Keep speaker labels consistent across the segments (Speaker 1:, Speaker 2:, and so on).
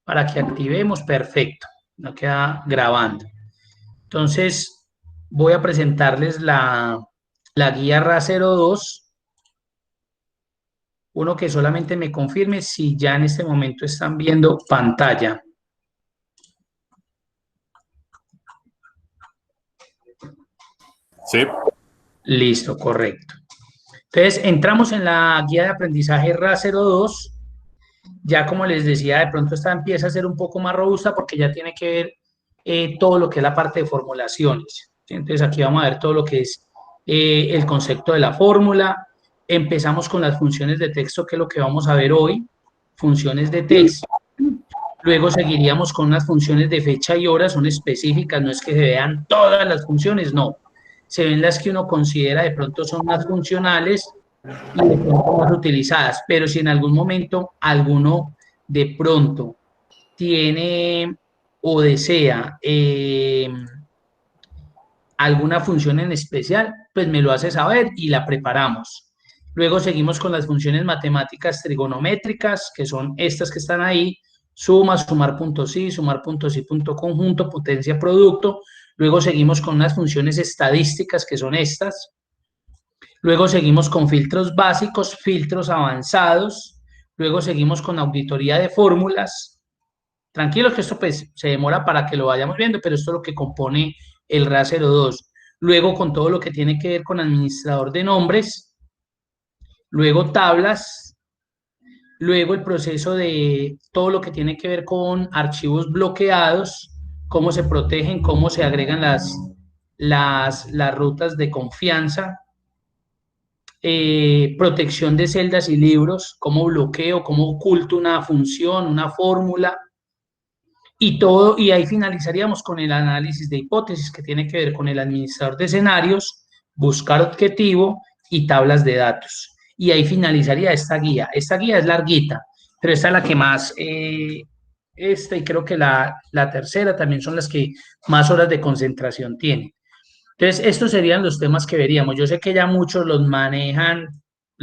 Speaker 1: para que activemos, perfecto, no queda grabando. Entonces, voy a presentarles la guía RA02, uno que solamente me confirme si ya en este momento están viendo pantalla.
Speaker 2: Sí.
Speaker 1: Listo, correcto. Entonces, entramos en la guía de aprendizaje RA02. Ya como les decía, de pronto esta empieza a ser un poco más robusta porque ya tiene que ver todo lo que es la parte de formulaciones. ¿Sí? Entonces aquí vamos a ver todo lo que es el concepto de la fórmula. Empezamos con las funciones de texto, que es lo que vamos a ver hoy, funciones de texto. Luego seguiríamos con unas funciones de fecha y hora, son específicas, no es que se vean todas las funciones, no. Se ven las que uno considera de pronto son más funcionales y de pronto más utilizadas, pero si en algún momento alguno de pronto tiene o desea alguna función en especial, pues me lo hace saber y la preparamos. Luego seguimos con las funciones matemáticas trigonométricas, que son estas que están ahí: suma, sumar punto sí, sumar punto sí, punto conjunto, potencia, producto. Luego seguimos con unas funciones estadísticas, que son estas. Luego seguimos con filtros básicos, filtros avanzados. Luego seguimos con auditoría de fórmulas. Tranquilos que esto pues se demora para que lo vayamos viendo, pero esto es lo que compone el RA02. Luego con todo lo que tiene que ver con administrador de nombres. Luego tablas. Luego el proceso de todo lo que tiene que ver con archivos bloqueados, cómo se protegen, cómo se agregan las rutas de confianza. Protección de celdas y libros, cómo bloqueo, cómo oculto una función, una fórmula, y todo, y ahí finalizaríamos con el análisis de hipótesis, que tiene que ver con el administrador de escenarios, buscar objetivo y tablas de datos. Y ahí finalizaría esta guía. Esta guía es larguita, pero esta es la que más, esta y creo que la tercera también son las que más horas de concentración tienen. Entonces, estos serían los temas que veríamos. Yo sé que ya muchos los manejan,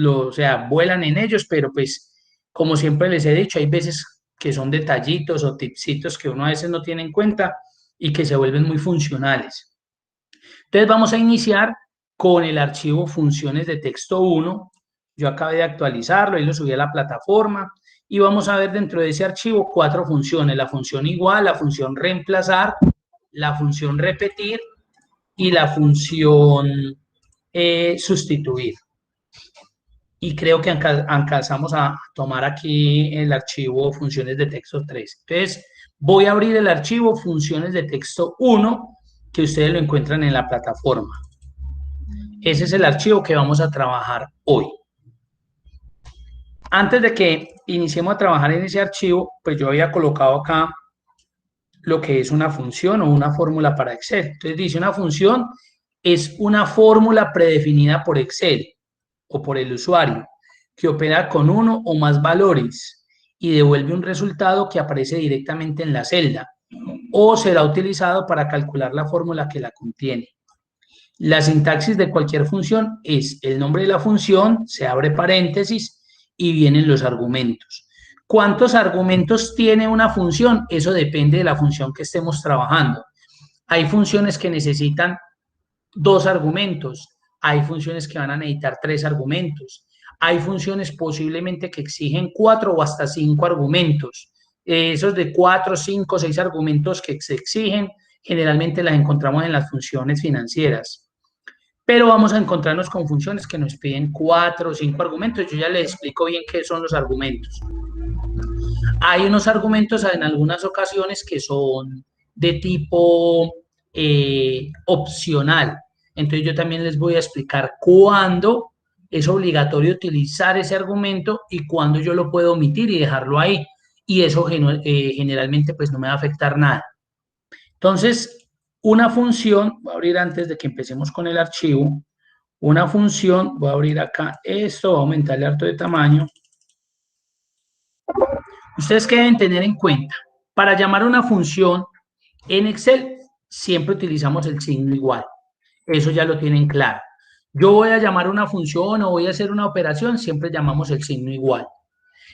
Speaker 1: o sea, vuelan en ellos, pero pues, como siempre les he dicho, hay veces que son detallitos o tipsitos que uno a veces no tiene en cuenta y que se vuelven muy funcionales. Entonces, vamos a iniciar con el archivo funciones de texto 1. Yo acabé de actualizarlo, ahí lo subí a la plataforma y vamos a ver dentro de ese archivo 4 funciones: la función igual, la función reemplazar, la función repetir y la función sustituir. Y creo que alcanzamos a tomar aquí el archivo funciones de texto 3. Entonces, voy a abrir el archivo funciones de texto 1, que ustedes lo encuentran en la plataforma. Ese es el archivo que vamos a trabajar hoy. Antes de que iniciemos a trabajar en ese archivo, pues yo había colocado acá lo que es una función o una fórmula para Excel. Entonces dice: una función es una fórmula predefinida por Excel o por el usuario, que opera con uno o más valores y devuelve un resultado que aparece directamente en la celda, o será utilizado para calcular la fórmula que la contiene. La sintaxis de cualquier función es el nombre de la función, se abre paréntesis y vienen los argumentos. ¿Cuántos argumentos tiene una función? Eso depende de la función que estemos trabajando. Hay funciones que necesitan 2 argumentos, hay funciones que van a necesitar 3 argumentos, hay funciones posiblemente que exigen 4 o hasta 5 argumentos. Esos de 4, 5, 6 argumentos que se exigen, generalmente las encontramos en las funciones financieras. Pero vamos a encontrarnos con funciones que nos piden 4 o 5 argumentos. Yo ya les explico bien qué son los argumentos. Hay unos argumentos en algunas ocasiones que son de tipo opcional. Entonces yo también les voy a explicar cuándo es obligatorio utilizar ese argumento y cuándo yo lo puedo omitir y dejarlo ahí. Y eso generalmente pues no me va a afectar nada. Entonces, una función, voy a abrir antes de que empecemos con el archivo, una función, voy a abrir acá esto, voy a aumentarle harto de tamaño. Ustedes que deben tener en cuenta: para llamar una función en Excel siempre utilizamos el signo igual. Eso ya lo tienen claro. Yo voy a llamar una función o voy a hacer una operación, siempre llamamos el signo igual.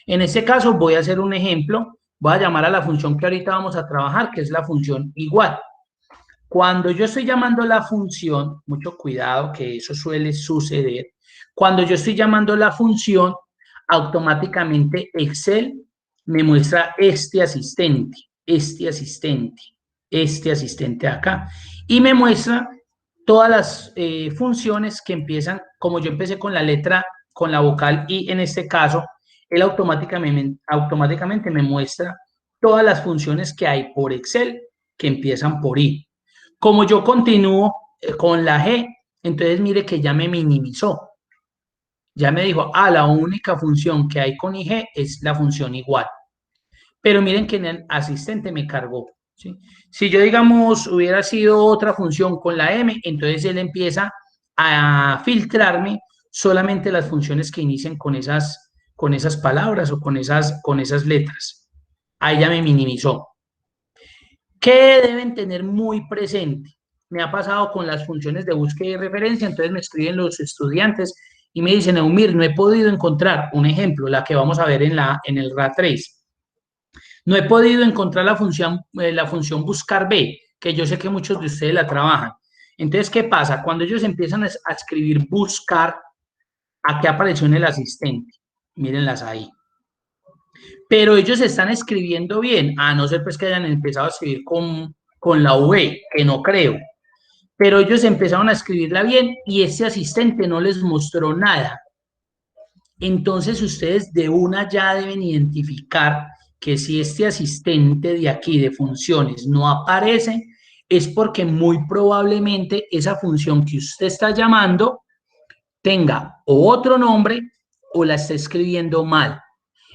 Speaker 1: En este caso voy a hacer un ejemplo Voy a llamar a la función que ahorita vamos a trabajar, que es la función igual. Cuando yo estoy llamando la función, mucho cuidado que eso suele suceder, cuando yo estoy llamando la función, automáticamente Excel me muestra este asistente acá, y me muestra todas las funciones que empiezan, como yo empecé con la letra, con la vocal I en este caso, él automáticamente me muestra todas las funciones que hay por Excel que empiezan por I. Como yo continúo con la G, entonces mire que ya me minimizó. Ya me dijo, la única función que hay con IG es la función igual. Pero miren que en el asistente me cargó, ¿sí? Si yo, digamos, hubiera sido otra función con la M, entonces él empieza a filtrarme solamente las funciones que inicien con esas palabras o con esas letras. Ahí ya me minimizó. ¿Qué deben tener muy presente? Me ha pasado con las funciones de búsqueda y referencia, entonces me escriben los estudiantes y me dicen, Eumir, no he podido encontrar, un ejemplo, la que vamos a ver en el RA3. No he podido encontrar la función buscar B, que yo sé que muchos de ustedes la trabajan. Entonces, ¿qué pasa? Cuando ellos empiezan a escribir buscar, aquí apareció en el asistente. Mírenlas ahí. Pero ellos están escribiendo bien, a no ser pues que hayan empezado a escribir con la V, que no creo. Pero ellos empezaron a escribirla bien y ese asistente no les mostró nada. Entonces ustedes de una ya deben identificar que si este asistente de aquí de funciones no aparece, es porque muy probablemente esa función que usted está llamando tenga o otro nombre o la esté escribiendo mal.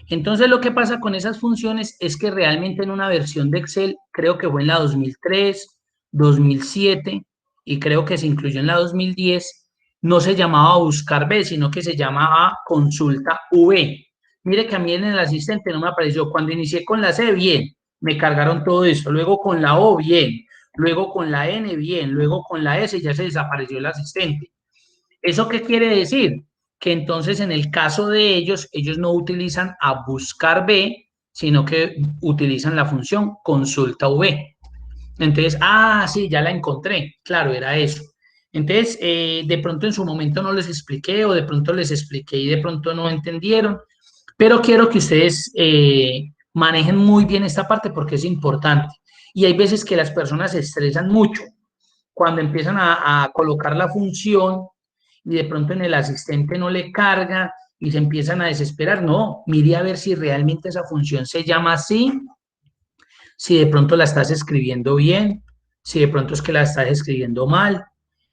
Speaker 1: Entonces lo que pasa con esas funciones es que realmente en una versión de Excel, creo que fue en la 2003, 2007 y creo que se incluyó en la 2010, no se llamaba buscar B, sino que se llamaba consulta V. Mire que a mí en el asistente no me apareció. Cuando inicié con la C, bien, me cargaron todo esto. Luego con la O, bien. Luego con la N, bien. Luego con la S ya se desapareció el asistente. ¿Eso qué quiere decir? Que entonces en el caso de ellos no utilizan a buscar B, sino que utilizan la función consulta V. Entonces, sí, ya la encontré. Claro, era eso. Entonces, de pronto en su momento no les expliqué o de pronto les expliqué y de pronto no entendieron, pero quiero que ustedes manejen muy bien esta parte porque es importante. Y hay veces que las personas se estresan mucho cuando empiezan a colocar la función y de pronto en el asistente no le carga y se empiezan a desesperar. No, mire a ver si realmente esa función se llama así, si de pronto la estás escribiendo bien, si de pronto es que la estás escribiendo mal.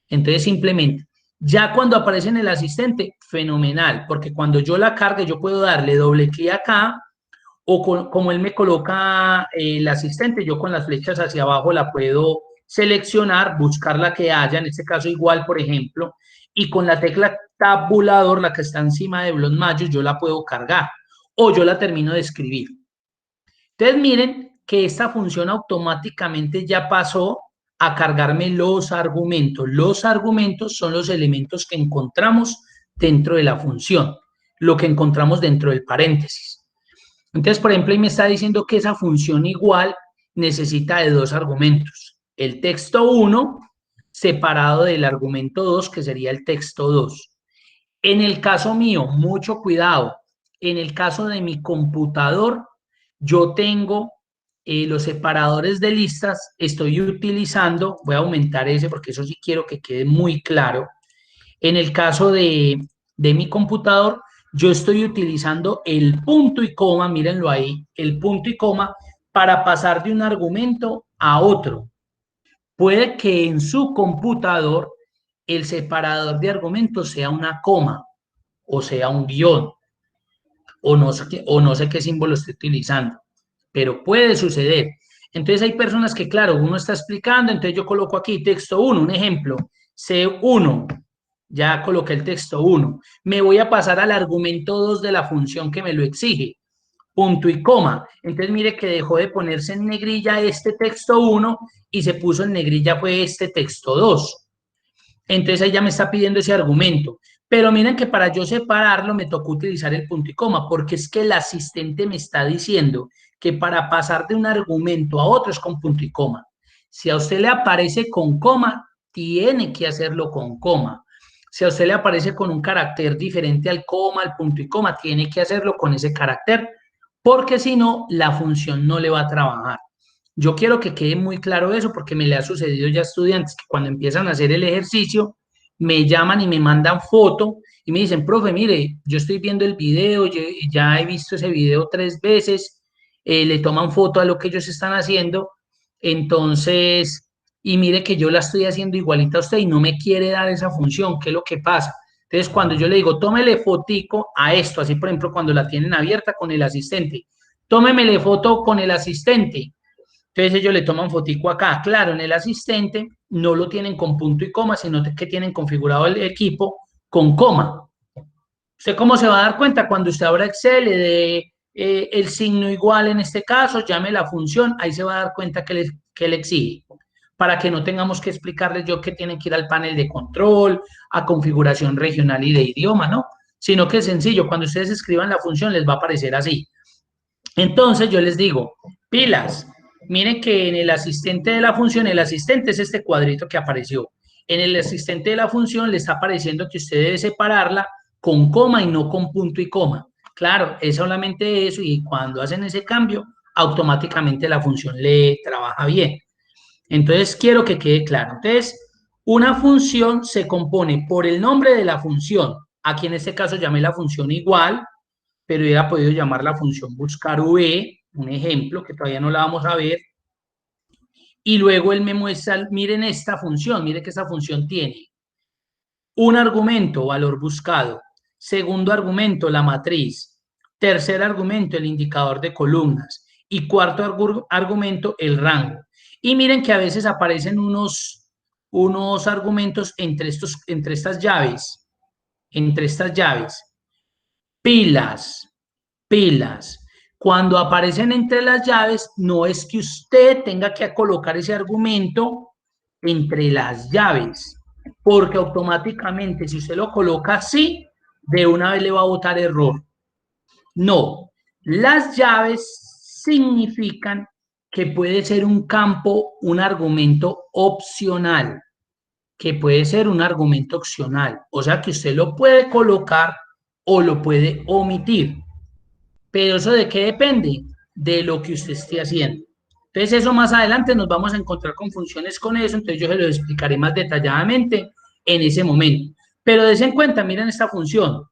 Speaker 1: Entonces simplemente, ya cuando aparece en el asistente, fenomenal, porque cuando yo la cargue, yo puedo darle doble clic acá o como él me coloca el asistente, yo con las flechas hacia abajo la puedo seleccionar, buscar la que haya, en este caso igual, por ejemplo, y con la tecla tabulador, la que está encima de los mayos, yo la puedo cargar o yo la termino de escribir. Entonces miren que esta función automáticamente ya pasó a cargarme los argumentos. Los argumentos son los elementos que encontramos dentro de la función, lo que encontramos dentro del paréntesis. Entonces, por ejemplo, ahí me está diciendo que esa función igual necesita de dos argumentos. El texto 1 separado del argumento 2, que sería el texto 2. En el caso mío, mucho cuidado. En el caso de mi computador, yo tengo los separadores de listas. Estoy utilizando, voy a aumentar ese porque eso sí quiero que quede muy claro. En el caso de mi computador, yo estoy utilizando el punto y coma, mírenlo ahí, el punto y coma para pasar de un argumento a otro. Puede que en su computador el separador de argumentos sea una coma o sea un guión o no sé qué símbolo esté utilizando, pero puede suceder. Entonces hay personas que, claro, uno está explicando, entonces yo coloco aquí texto 1, un ejemplo, C1, ya coloqué el texto 1. Me voy a pasar al argumento 2 de la función que me lo exige. Punto y coma. Entonces mire que dejó de ponerse en negrilla este texto 1 y se puso en negrilla fue este texto 2. Entonces ahí ya me está pidiendo ese argumento. Pero miren que para yo separarlo me tocó utilizar el punto y coma porque es que el asistente me está diciendo que para pasar de un argumento a otro es con punto y coma. Si a usted le aparece con coma, tiene que hacerlo con coma. Si a usted le aparece con un carácter diferente al coma, al punto y coma, tiene que hacerlo con ese carácter, porque si no, la función no le va a trabajar. Yo quiero que quede muy claro eso porque me le ha sucedido ya a estudiantes que cuando empiezan a hacer el ejercicio me llaman y me mandan foto y me dicen, profe, mire, yo estoy viendo el video, ya he visto ese video 3 veces, le toman foto a lo que ellos están haciendo, entonces, y mire que yo la estoy haciendo igualita a usted y no me quiere dar esa función, ¿qué es lo que pasa? Entonces, cuando yo le digo, tómele fotico a esto, así por ejemplo, cuando la tienen abierta con el asistente, tómemele foto con el asistente. Entonces ellos le toman fotico acá. Claro, en el asistente no lo tienen con punto y coma, sino que tienen configurado el equipo con coma. ¿Usted cómo se va a dar cuenta? Cuando usted abra Excel, le dé el signo igual en este caso, llame la función, ahí se va a dar cuenta que le exige. Para que no tengamos que explicarles yo que tienen que ir al panel de control, a configuración regional y de idioma, ¿no? Sino que es sencillo, cuando ustedes escriban la función les va a aparecer así. Entonces yo les digo, pilas, miren que en el asistente de la función, el asistente es este cuadrito que apareció. En el asistente de la función le está apareciendo que usted debe separarla con coma y no con punto y coma. Claro, es solamente eso y cuando hacen ese cambio, automáticamente la función le trabaja bien. Entonces quiero que quede claro. Entonces, una función se compone por el nombre de la función. Aquí en este caso llamé la función igual, pero hubiera podido llamar la función buscar v, un ejemplo que todavía no la vamos a ver, y luego él me muestra, miren esta función, miren que esta función tiene un argumento, valor buscado, segundo argumento, la matriz, tercer argumento, el indicador de columnas, y cuarto argumento, el rango. Y miren que a veces aparecen unos argumentos entre estas llaves, pilas, pilas. Cuando aparecen entre las llaves, no es que usted tenga que colocar ese argumento entre las llaves, porque automáticamente si usted lo coloca así, de una vez le va a botar error. No, las llaves significan que puede ser un campo, un argumento opcional, que puede ser un argumento opcional, o sea que usted lo puede colocar o lo puede omitir. Pero eso de qué depende? De lo que usted esté haciendo. Entonces eso más adelante nos vamos a encontrar con funciones con eso, entonces yo se lo explicaré más detalladamente en ese momento. Pero des en cuenta, miren esta función.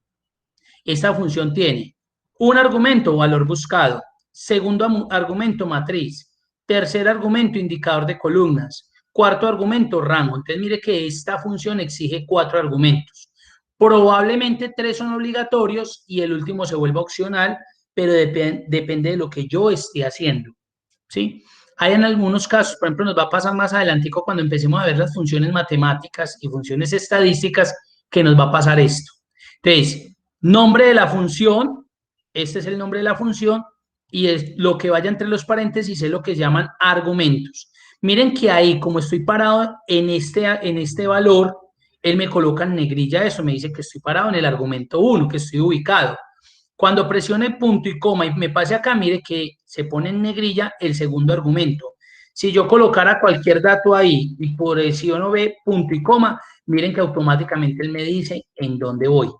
Speaker 1: Esta función tiene un argumento, valor buscado, segundo argumento, matriz, tercer argumento, indicador de columnas, cuarto argumento, rango. Entonces mire que esta función exige 4 argumentos. Probablemente 3 son obligatorios y el último se vuelva opcional, pero depende de lo que yo esté haciendo, ¿sí? Hay en algunos casos, por ejemplo, nos va a pasar más adelantico cuando empecemos a ver las funciones matemáticas y funciones estadísticas, que nos va a pasar esto. Entonces, nombre de la función, este es el nombre de la función, y es lo que vaya entre los paréntesis es lo que llaman argumentos. Miren que ahí, como estoy parado en este valor, él me coloca en negrilla eso, me dice que estoy parado en el argumento 1, que estoy ubicado. Cuando presione punto y coma y me pase acá, mire que se pone en negrilla el segundo argumento. Si yo colocara cualquier dato ahí y presiono B, punto y coma, miren que automáticamente él me dice en dónde voy.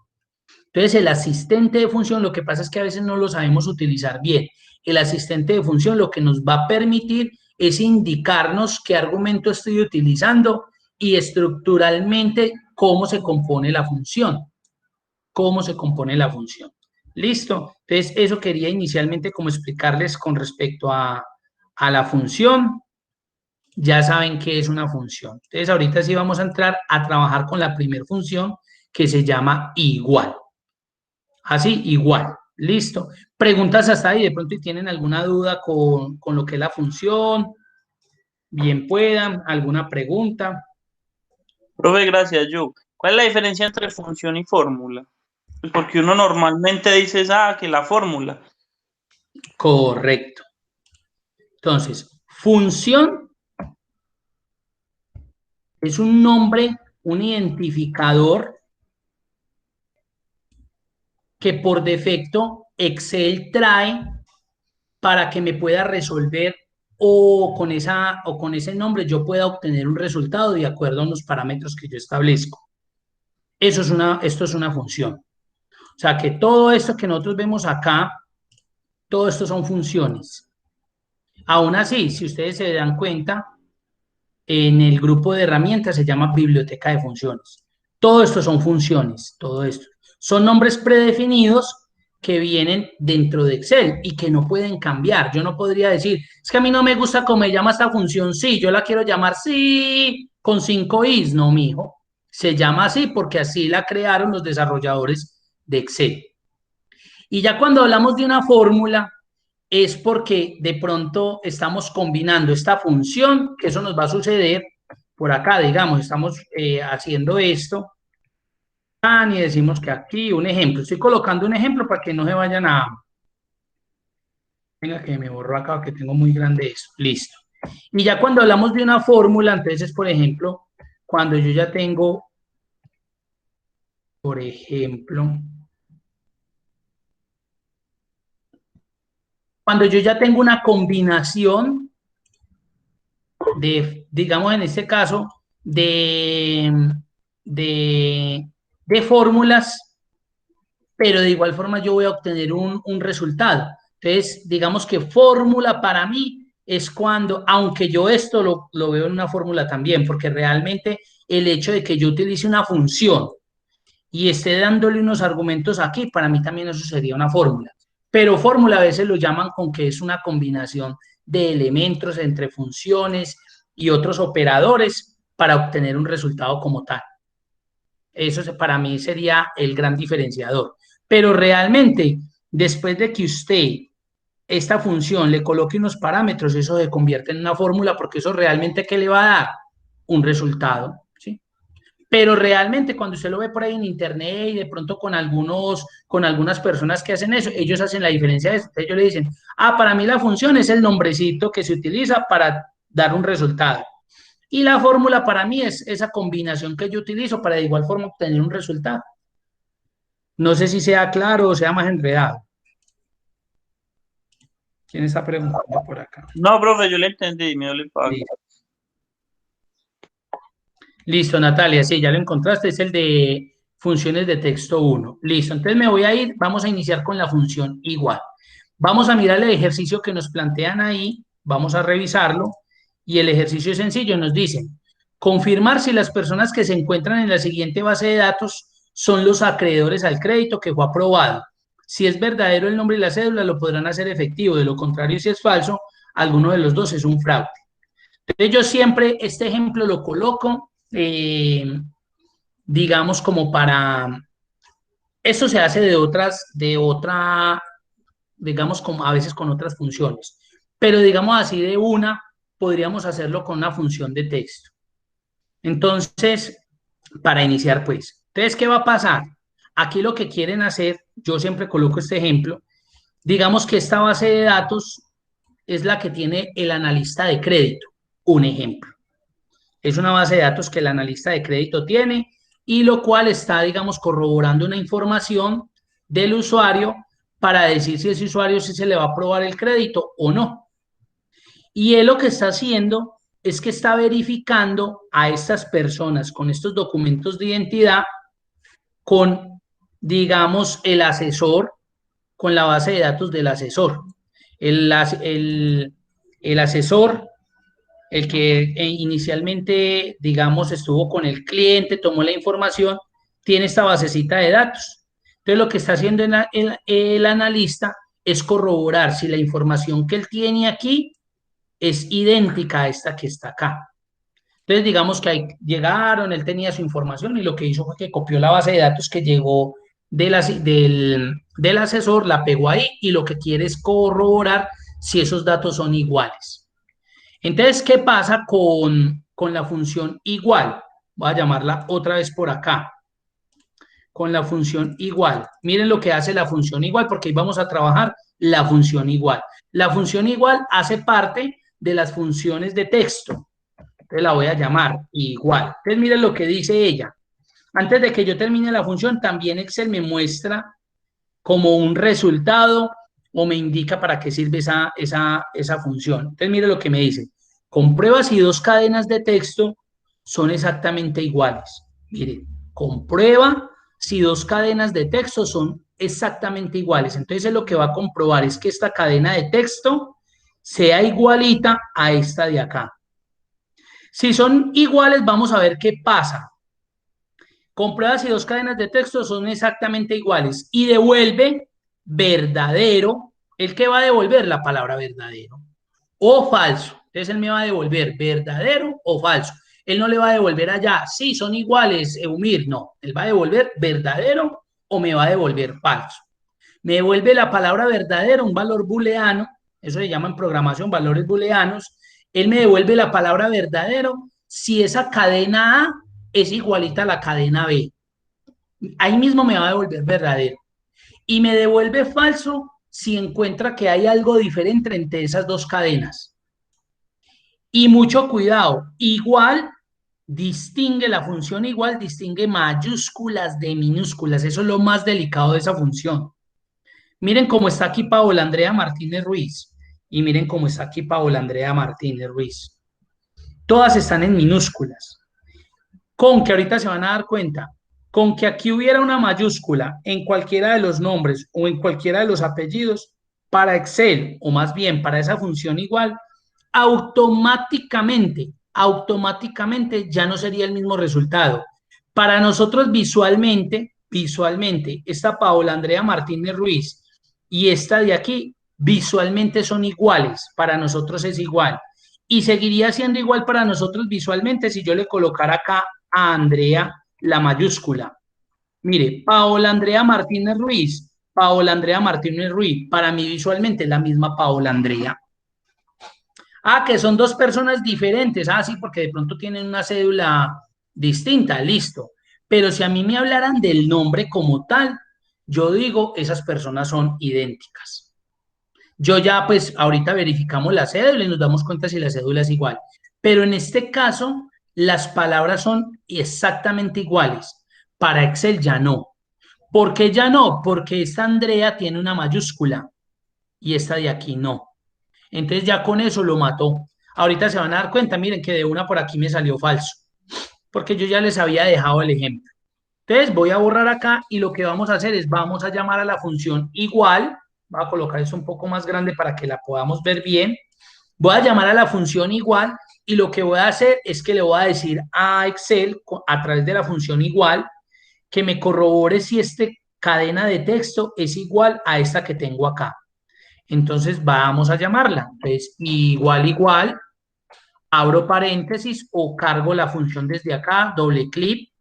Speaker 1: Entonces, el asistente de función, lo que pasa es que a veces no lo sabemos utilizar bien. El asistente de función lo que nos va a permitir es indicarnos qué argumento estoy utilizando y estructuralmente cómo se compone la función. Cómo se compone la función. ¿Listo? Entonces, eso quería inicialmente como explicarles con respecto a la función. Ya saben qué es una función. Entonces, ahorita sí vamos a entrar a trabajar con la primera función que se llama igual. Así, igual. Listo. Preguntas hasta ahí. De pronto, si tienen alguna duda con lo que es la función, bien puedan. ¿Alguna pregunta?
Speaker 3: Profe, gracias, yo. ¿Cuál es la diferencia entre función y fórmula? Pues porque uno normalmente dice, que la fórmula.
Speaker 1: Correcto. Entonces, función es un nombre, un identificador que por defecto Excel trae para que me pueda resolver o con ese nombre yo pueda obtener un resultado de acuerdo a unos parámetros que yo establezco. Esto es una función. O sea que todo esto que nosotros vemos acá, todo esto son funciones. Aún así, si ustedes se dan cuenta, en el grupo de herramientas se llama biblioteca de funciones. Todo esto son funciones, todo esto. Son nombres predefinidos que vienen dentro de Excel y que no pueden cambiar. Yo no podría decir, es que a mí no me gusta cómo me llama esta función, sí, yo la quiero llamar sí, con 5 i's, no, mijo. Se llama así porque así la crearon los desarrolladores de Excel. Y ya cuando hablamos de una fórmula, es porque de pronto estamos combinando esta función, que eso nos va a suceder por acá, digamos, estamos haciendo esto, y decimos que aquí un ejemplo, estoy colocando un ejemplo para que no se vayan a... Venga, que me borro acá, que tengo muy grande esto, listo. Y ya cuando hablamos de una fórmula, entonces, por ejemplo, cuando yo ya tengo, por ejemplo, cuando yo ya tengo una combinación de, digamos en este caso, de fórmulas, pero de igual forma yo voy a obtener un resultado. Entonces, digamos que fórmula para mí es cuando, aunque yo esto lo veo en una fórmula también, porque realmente el hecho de que yo utilice una función y esté dándole unos argumentos aquí, para mí también eso sería una fórmula. Pero fórmula a veces lo llaman con que es una combinación de elementos entre funciones y otros operadores para obtener un resultado como tal. Eso para mí sería el gran diferenciador. Pero realmente, después de que usted esta función le coloque unos parámetros, eso se convierte en una fórmula porque eso realmente ¿qué le va a dar? Un resultado, ¿sí? Pero realmente cuando usted lo ve por ahí en internet y de pronto con algunas personas que hacen eso, ellos hacen la diferencia de eso. Ellos le dicen, para mí la función es el nombrecito que se utiliza para dar un resultado. Y la fórmula para mí es esa combinación que yo utilizo para de igual forma obtener un resultado. No sé si sea claro o sea más enredado. ¿Quién está preguntando por acá?
Speaker 3: No, profe, yo le entendí, me le pago.
Speaker 1: Listo, Natalia, sí, ya lo encontraste, es el de funciones de texto 1. Listo, entonces me voy a ir, vamos a iniciar con la función igual. Vamos a mirar el ejercicio que nos plantean ahí, vamos a revisarlo, y el ejercicio es sencillo, nos dicen, confirmar si las personas que se encuentran en la siguiente base de datos son los acreedores al crédito que fue aprobado. Si es verdadero el nombre y la cédula, lo podrán hacer efectivo, de lo contrario, si es falso, alguno de los dos es un fraude. Entonces yo siempre este ejemplo lo coloco, digamos, como para... Esto se hace digamos, como a veces con otras funciones, pero digamos así de una, podríamos hacerlo con una función de texto. Entonces, para iniciar, pues, entonces, ¿qué va a pasar? Aquí lo que quieren hacer, yo siempre coloco este ejemplo, digamos que esta base de datos es la que tiene el analista de crédito, un ejemplo. Es una base de datos que el analista de crédito tiene y lo cual está, digamos, corroborando una información del usuario para decir si ese usuario sí se le va a aprobar el crédito o no. Y él lo que está haciendo es que está verificando a estas personas con estos documentos de identidad con, digamos, el asesor, con la base de datos del asesor. El asesor, el que inicialmente, digamos, estuvo con el cliente, tomó la información, tiene esta basecita de datos. Entonces, lo que está haciendo el analista es corroborar si la información que él tiene aquí es idéntica a esta que está acá. Entonces, digamos que ahí llegaron, él tenía su información y lo que hizo fue que copió la base de datos que llegó del asesor, la pegó ahí y lo que quiere es corroborar si esos datos son iguales. Entonces, ¿qué pasa con la función igual? Voy a llamarla otra vez por acá. Con la función igual. Miren lo que hace la función igual, porque ahí vamos a trabajar la función igual. La función igual hace parte de las funciones de texto. Entonces la voy a llamar igual. Entonces miren lo que dice ella. Antes de que yo termine la función, también Excel me muestra como un resultado o me indica para qué sirve esa función. Entonces, mire lo que me dice. Comprueba si dos cadenas de texto son exactamente iguales. Mire, comprueba si dos cadenas de texto son exactamente iguales. Entonces, lo que va a comprobar es que esta cadena de texto sea igualita a esta de acá. Si son iguales, vamos a ver qué pasa. Comprueba si dos cadenas de texto son exactamente iguales y devuelve verdadero. ¿El que va a devolver? La palabra verdadero o falso. Entonces él me va a devolver verdadero o falso. Él no le va a devolver allá, sí, son iguales, Eumir. No, él va a devolver verdadero o me va a devolver falso. Me devuelve la palabra verdadero, un valor booleano, eso se llama en programación valores booleanos. Él me devuelve la palabra verdadero si esa cadena A es igualita a la cadena B. Ahí mismo me va a devolver verdadero. Y me devuelve falso si encuentra que hay algo diferente entre esas dos cadenas. Y mucho cuidado, igual distingue, la función igual distingue mayúsculas de minúsculas. Eso es lo más delicado de esa función. Miren cómo está aquí Paola Andrea Martínez Ruiz. Y miren cómo está aquí Paola Andrea Martínez Ruiz. Todas están en minúsculas. Con que ahorita se van a dar cuenta, con que aquí hubiera una mayúscula en cualquiera de los nombres o en cualquiera de los apellidos, para Excel, o más bien para esa función igual, automáticamente ya no sería el mismo resultado. Para nosotros visualmente, esta Paola Andrea Martínez Ruiz y esta de aquí, visualmente son iguales, para nosotros es igual. Y seguiría siendo igual para nosotros visualmente si yo le colocara acá a Andrea la mayúscula. Mire, Paola Andrea Martínez Ruiz, Paola Andrea Martínez Ruiz, para mí visualmente es la misma Paola Andrea. Ah, que son dos personas diferentes. Ah, sí, porque de pronto tienen una cédula distinta, listo. Pero si a mí me hablaran del nombre como tal, yo digo, esas personas son idénticas. Yo ya, pues, ahorita verificamos la cédula y nos damos cuenta si la cédula es igual. Pero en este caso, las palabras son exactamente iguales. Para Excel ya no. ¿Por qué ya no? Porque esta Andrea tiene una mayúscula y esta de aquí no. Entonces ya con eso lo mató. Ahorita se van a dar cuenta, miren que de una por aquí me salió falso, porque yo ya les había dejado el ejemplo. Entonces voy a borrar acá y lo que vamos a hacer es vamos a llamar a la función igual. Voy a colocar eso un poco más grande para que la podamos ver bien. Voy a llamar a la función igual y lo que voy a hacer es que le voy a decir a Excel a través de la función igual que me corrobore si esta cadena de texto es igual a esta que tengo acá. Entonces vamos a llamarla. Entonces, igual, abro paréntesis o cargo la función desde acá, doble clic.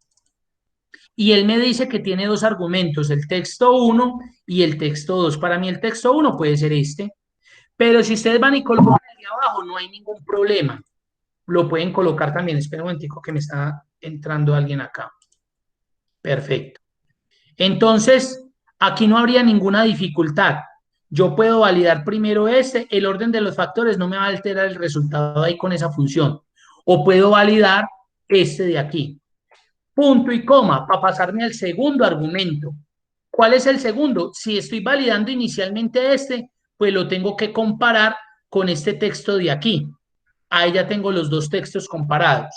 Speaker 1: Y él me dice que tiene dos argumentos, el texto 1 y el texto 2. Para mí el texto 1 puede ser este. Pero si ustedes van y colocan el de abajo, no hay ningún problema. Lo pueden colocar también. Espera un momentico que me está entrando alguien acá. Perfecto. Entonces, aquí no habría ninguna dificultad. Yo puedo validar primero el orden de los factores no me va a alterar el resultado ahí con esa función. O puedo validar este de aquí. Punto y coma para pasarme al segundo argumento. ¿Cuál es el segundo? Si estoy validando inicialmente pues lo tengo que comparar con este texto de aquí. Ahí ya tengo los dos textos comparados.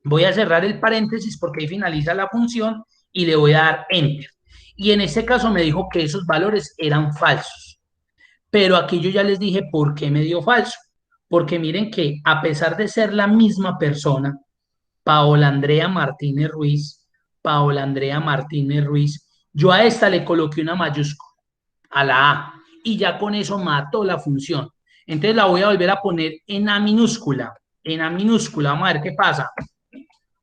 Speaker 1: Voy a cerrar el paréntesis porque ahí finaliza la función y le voy a dar Enter. Y en este caso me dijo que esos valores eran falsos. Pero aquí yo ya les dije por qué me dio falso. Porque miren que a pesar de ser la misma persona, Paola Andrea Martínez Ruiz, yo a esta le coloqué una mayúscula, a la A, y ya con eso mató la función. Entonces la voy a volver a poner en A minúscula, vamos a ver qué pasa.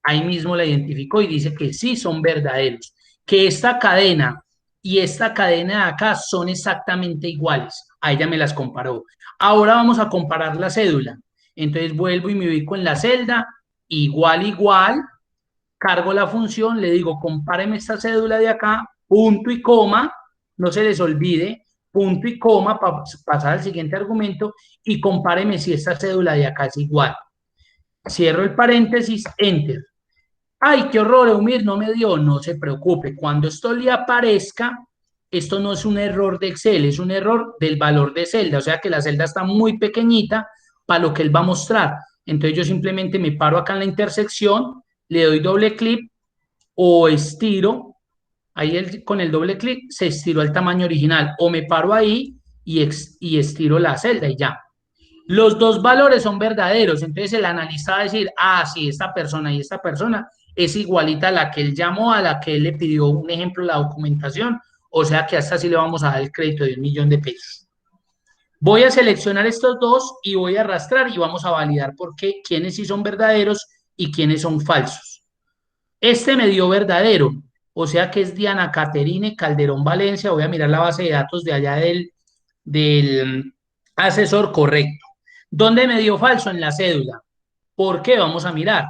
Speaker 1: Ahí mismo la identificó y dice que sí son verdaderos, que esta cadena y esta cadena de acá son exactamente iguales. Ahí ya me las comparó. Ahora vamos a comparar la cédula. Entonces vuelvo y me ubico en la celda, igual, cargo la función, le digo, compáreme esta cédula de acá, punto y coma, no se les olvide, punto y coma para pasar al siguiente argumento y compáreme si esta cédula de acá es igual. Cierro el paréntesis, Enter. ¡Ay, qué horror, Eumir! No me dio. No se preocupe. Cuando esto le aparezca, esto no es un error de Excel, es un error del valor de celda, o sea que la celda está muy pequeñita para lo que él va a mostrar. Entonces yo simplemente me paro acá en la intersección, le doy doble clic o estiro, ahí con el doble clic se estiró el tamaño original, o me paro ahí y estiro la celda y ya. Los dos valores son verdaderos, entonces el analista va a decir, ah, sí, esta persona y esta persona es igualita a la que él llamó, a la que él le pidió un ejemplo de la documentación, o sea que hasta sí le vamos a dar el crédito de 1.000.000 de pesos. Voy a seleccionar estos dos y voy a arrastrar y vamos a validar por qué, quiénes sí son verdaderos y quiénes son falsos. Este me dio verdadero, o sea que es Diana Caterine Calderón Valencia. Voy a mirar la base de datos de allá del asesor, correcto. ¿Dónde me dio falso? En la cédula. ¿Por qué? Vamos a mirar.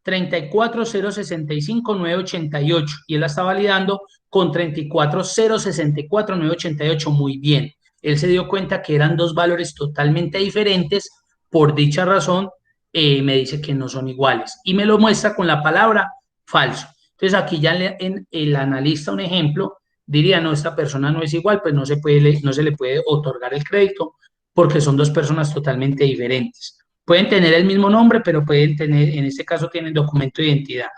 Speaker 1: 34.065.988 y él la está validando con 34.064.988. Muy bien. Él se dio cuenta que eran dos valores totalmente diferentes. Por dicha razón, me dice que no son iguales y me lo muestra con la palabra falso. Entonces aquí ya el analista, un ejemplo, diría, no, esta persona no es igual, pues no se le puede otorgar el crédito porque son dos personas totalmente diferentes. Pueden tener el mismo nombre, pero pueden tener, en este caso tienen documento de identidad.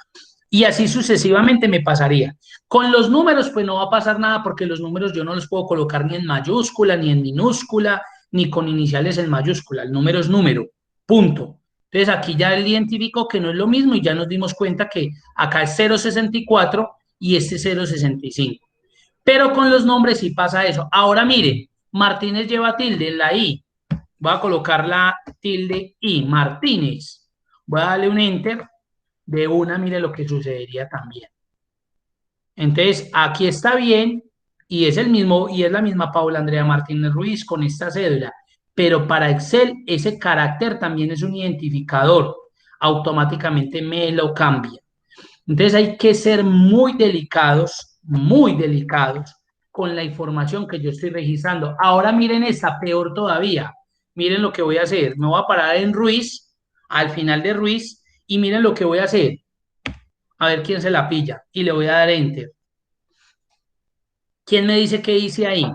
Speaker 1: Y así sucesivamente me pasaría. Con los números, pues no va a pasar nada porque los números yo no los puedo colocar ni en mayúscula, ni en minúscula, ni con iniciales en mayúscula. El número es número, punto. Entonces aquí ya él identificó que no es lo mismo y ya nos dimos cuenta que acá es 0.64 y este es 0.65. Pero con los nombres sí pasa eso. Ahora mire, Martínez lleva tilde en la I. Voy a colocar la tilde I, Martínez. Voy a darle un enter. De una, mire lo que sucedería también. Entonces, aquí está bien y es el mismo, y es la misma Paula Andrea Martínez Ruiz con esta cédula. Pero para Excel, ese carácter también es un identificador. Automáticamente me lo cambia. Entonces hay que ser muy delicados con la información que yo estoy registrando. Ahora miren esta, peor todavía. Miren lo que voy a hacer. Me voy a parar en Ruiz, al final de Ruiz, y miren lo que voy a hacer. A ver quién se la pilla. Y le voy a dar Enter. ¿Quién me dice qué hice ahí?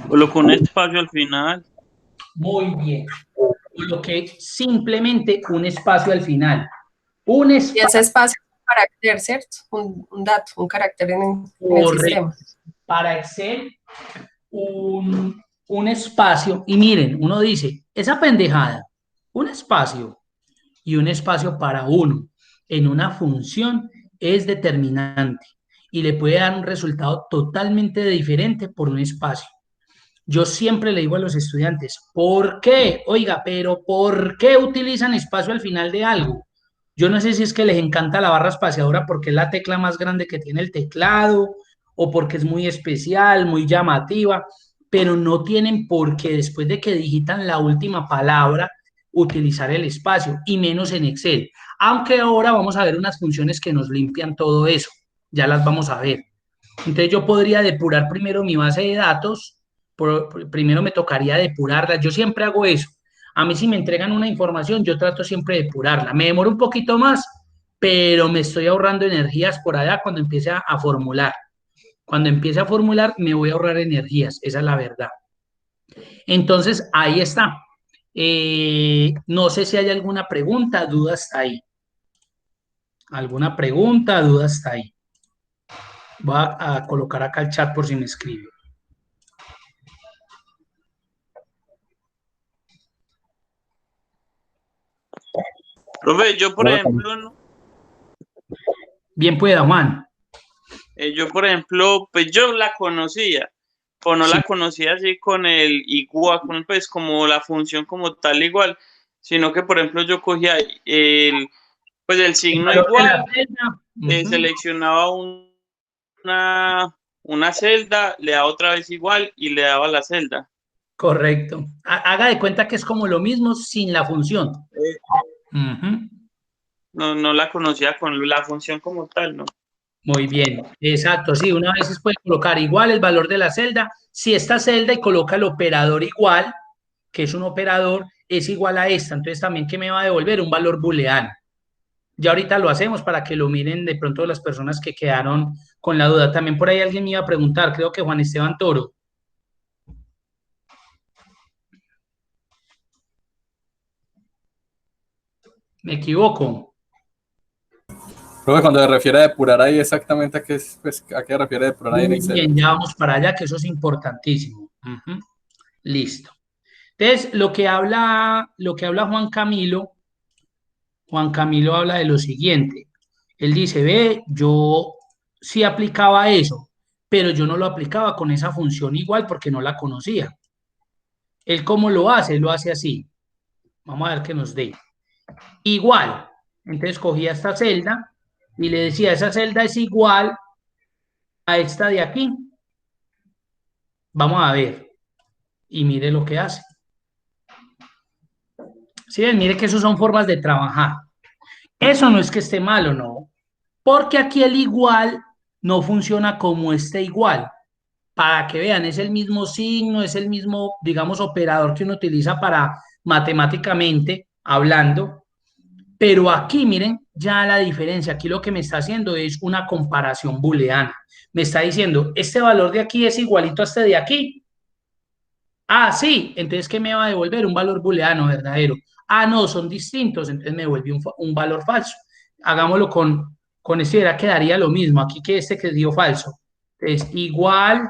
Speaker 3: Coloco un espacio al final.
Speaker 1: Muy bien. Coloqué simplemente un espacio al final. Un
Speaker 4: Y
Speaker 1: espacio.
Speaker 4: ese espacio es un carácter, ¿cierto? Un dato, un carácter en el sistema.
Speaker 1: Para Excel, un espacio, y miren, uno dice, esa pendejada, un espacio y un espacio para uno en una función es determinante y le puede dar un resultado totalmente diferente por un espacio. Yo siempre le digo a los estudiantes, ¿por qué? Oiga, pero ¿por qué utilizan espacio al final de algo? Yo no sé si es que les encanta la barra espaciadora porque es la tecla más grande que tiene el teclado o porque es muy especial, muy llamativa, pero no tienen por qué después de que digitan la última palabra utilizar el espacio y menos en Excel. Aunque ahora vamos a ver unas funciones que nos limpian todo eso, ya las vamos a ver. Entonces yo podría depurar primero mi base de datos, primero me tocaría depurarla, yo siempre hago eso. A mí si me entregan una información, yo trato siempre de depurarla. Me demoro un poquito más, pero me estoy ahorrando energías por allá cuando empiece a formular. Cuando empiece a formular, me voy a ahorrar energías, esa es la verdad. Entonces, ahí está. No sé si hay alguna pregunta, duda hasta ahí. ¿Alguna pregunta, duda hasta ahí? Voy a colocar acá el chat por si me escribe.
Speaker 3: Profe, yo por ejemplo, no,
Speaker 1: Bien pueda, Juan.
Speaker 3: pues yo la conocía, o no
Speaker 1: Sí.
Speaker 3: la conocía así con el igual, pues como la función como tal igual, sino que por ejemplo yo cogía pues el signo igual, seleccionaba una celda, le daba otra vez igual y le daba la celda.
Speaker 1: Correcto. Haga de cuenta que es como lo mismo sin la función.
Speaker 3: No la conocía con la función como tal, ¿no?
Speaker 1: Muy bien, exacto, sí, una vez puede colocar igual el valor de la celda, si esta celda y coloca el operador igual, que es un operador, es igual a esta, entonces también ¿qué me va a devolver? Un valor booleano. Ya ahorita lo hacemos para que lo miren de pronto las personas que quedaron con la duda. También por ahí alguien me iba a preguntar, creo que Juan Esteban Toro. ¿Me equivoco?
Speaker 2: Profe, cuando se refiere a depurar ahí, exactamente a qué, pues, a qué se refiere depurar ahí en
Speaker 1: Muy
Speaker 2: Excel.
Speaker 1: bien, ya vamos para allá, que eso es importantísimo. Ujú. Listo. Entonces, lo que habla Juan Camilo habla de lo siguiente. Él dice, ve, yo sí aplicaba eso, pero yo no lo aplicaba con esa función igual porque no la conocía. Él cómo lo hace, él lo hace así. Vamos a ver que nos dé. Igual. Entonces cogía esta celda y le decía, esa celda es igual a esta de aquí. Vamos a ver. Y mire lo que hace. ¿Sí ven? Mire que eso son formas de trabajar. Eso no es que esté malo, no. Porque aquí el igual no funciona como este igual. Para que vean, es el mismo signo, es el mismo, digamos, operador que uno utiliza para matemáticamente hablando. Pero aquí, miren, ya la diferencia. Aquí lo que me está haciendo es una comparación booleana. Me está diciendo, este valor de aquí es igualito a este de aquí. Ah, sí, entonces, ¿qué me va a devolver? Un valor booleano verdadero. Ah, no, son distintos, entonces me devuelve un valor falso. Hagámoslo con este, era quedaría lo mismo. Aquí que este que dio falso. Es igual,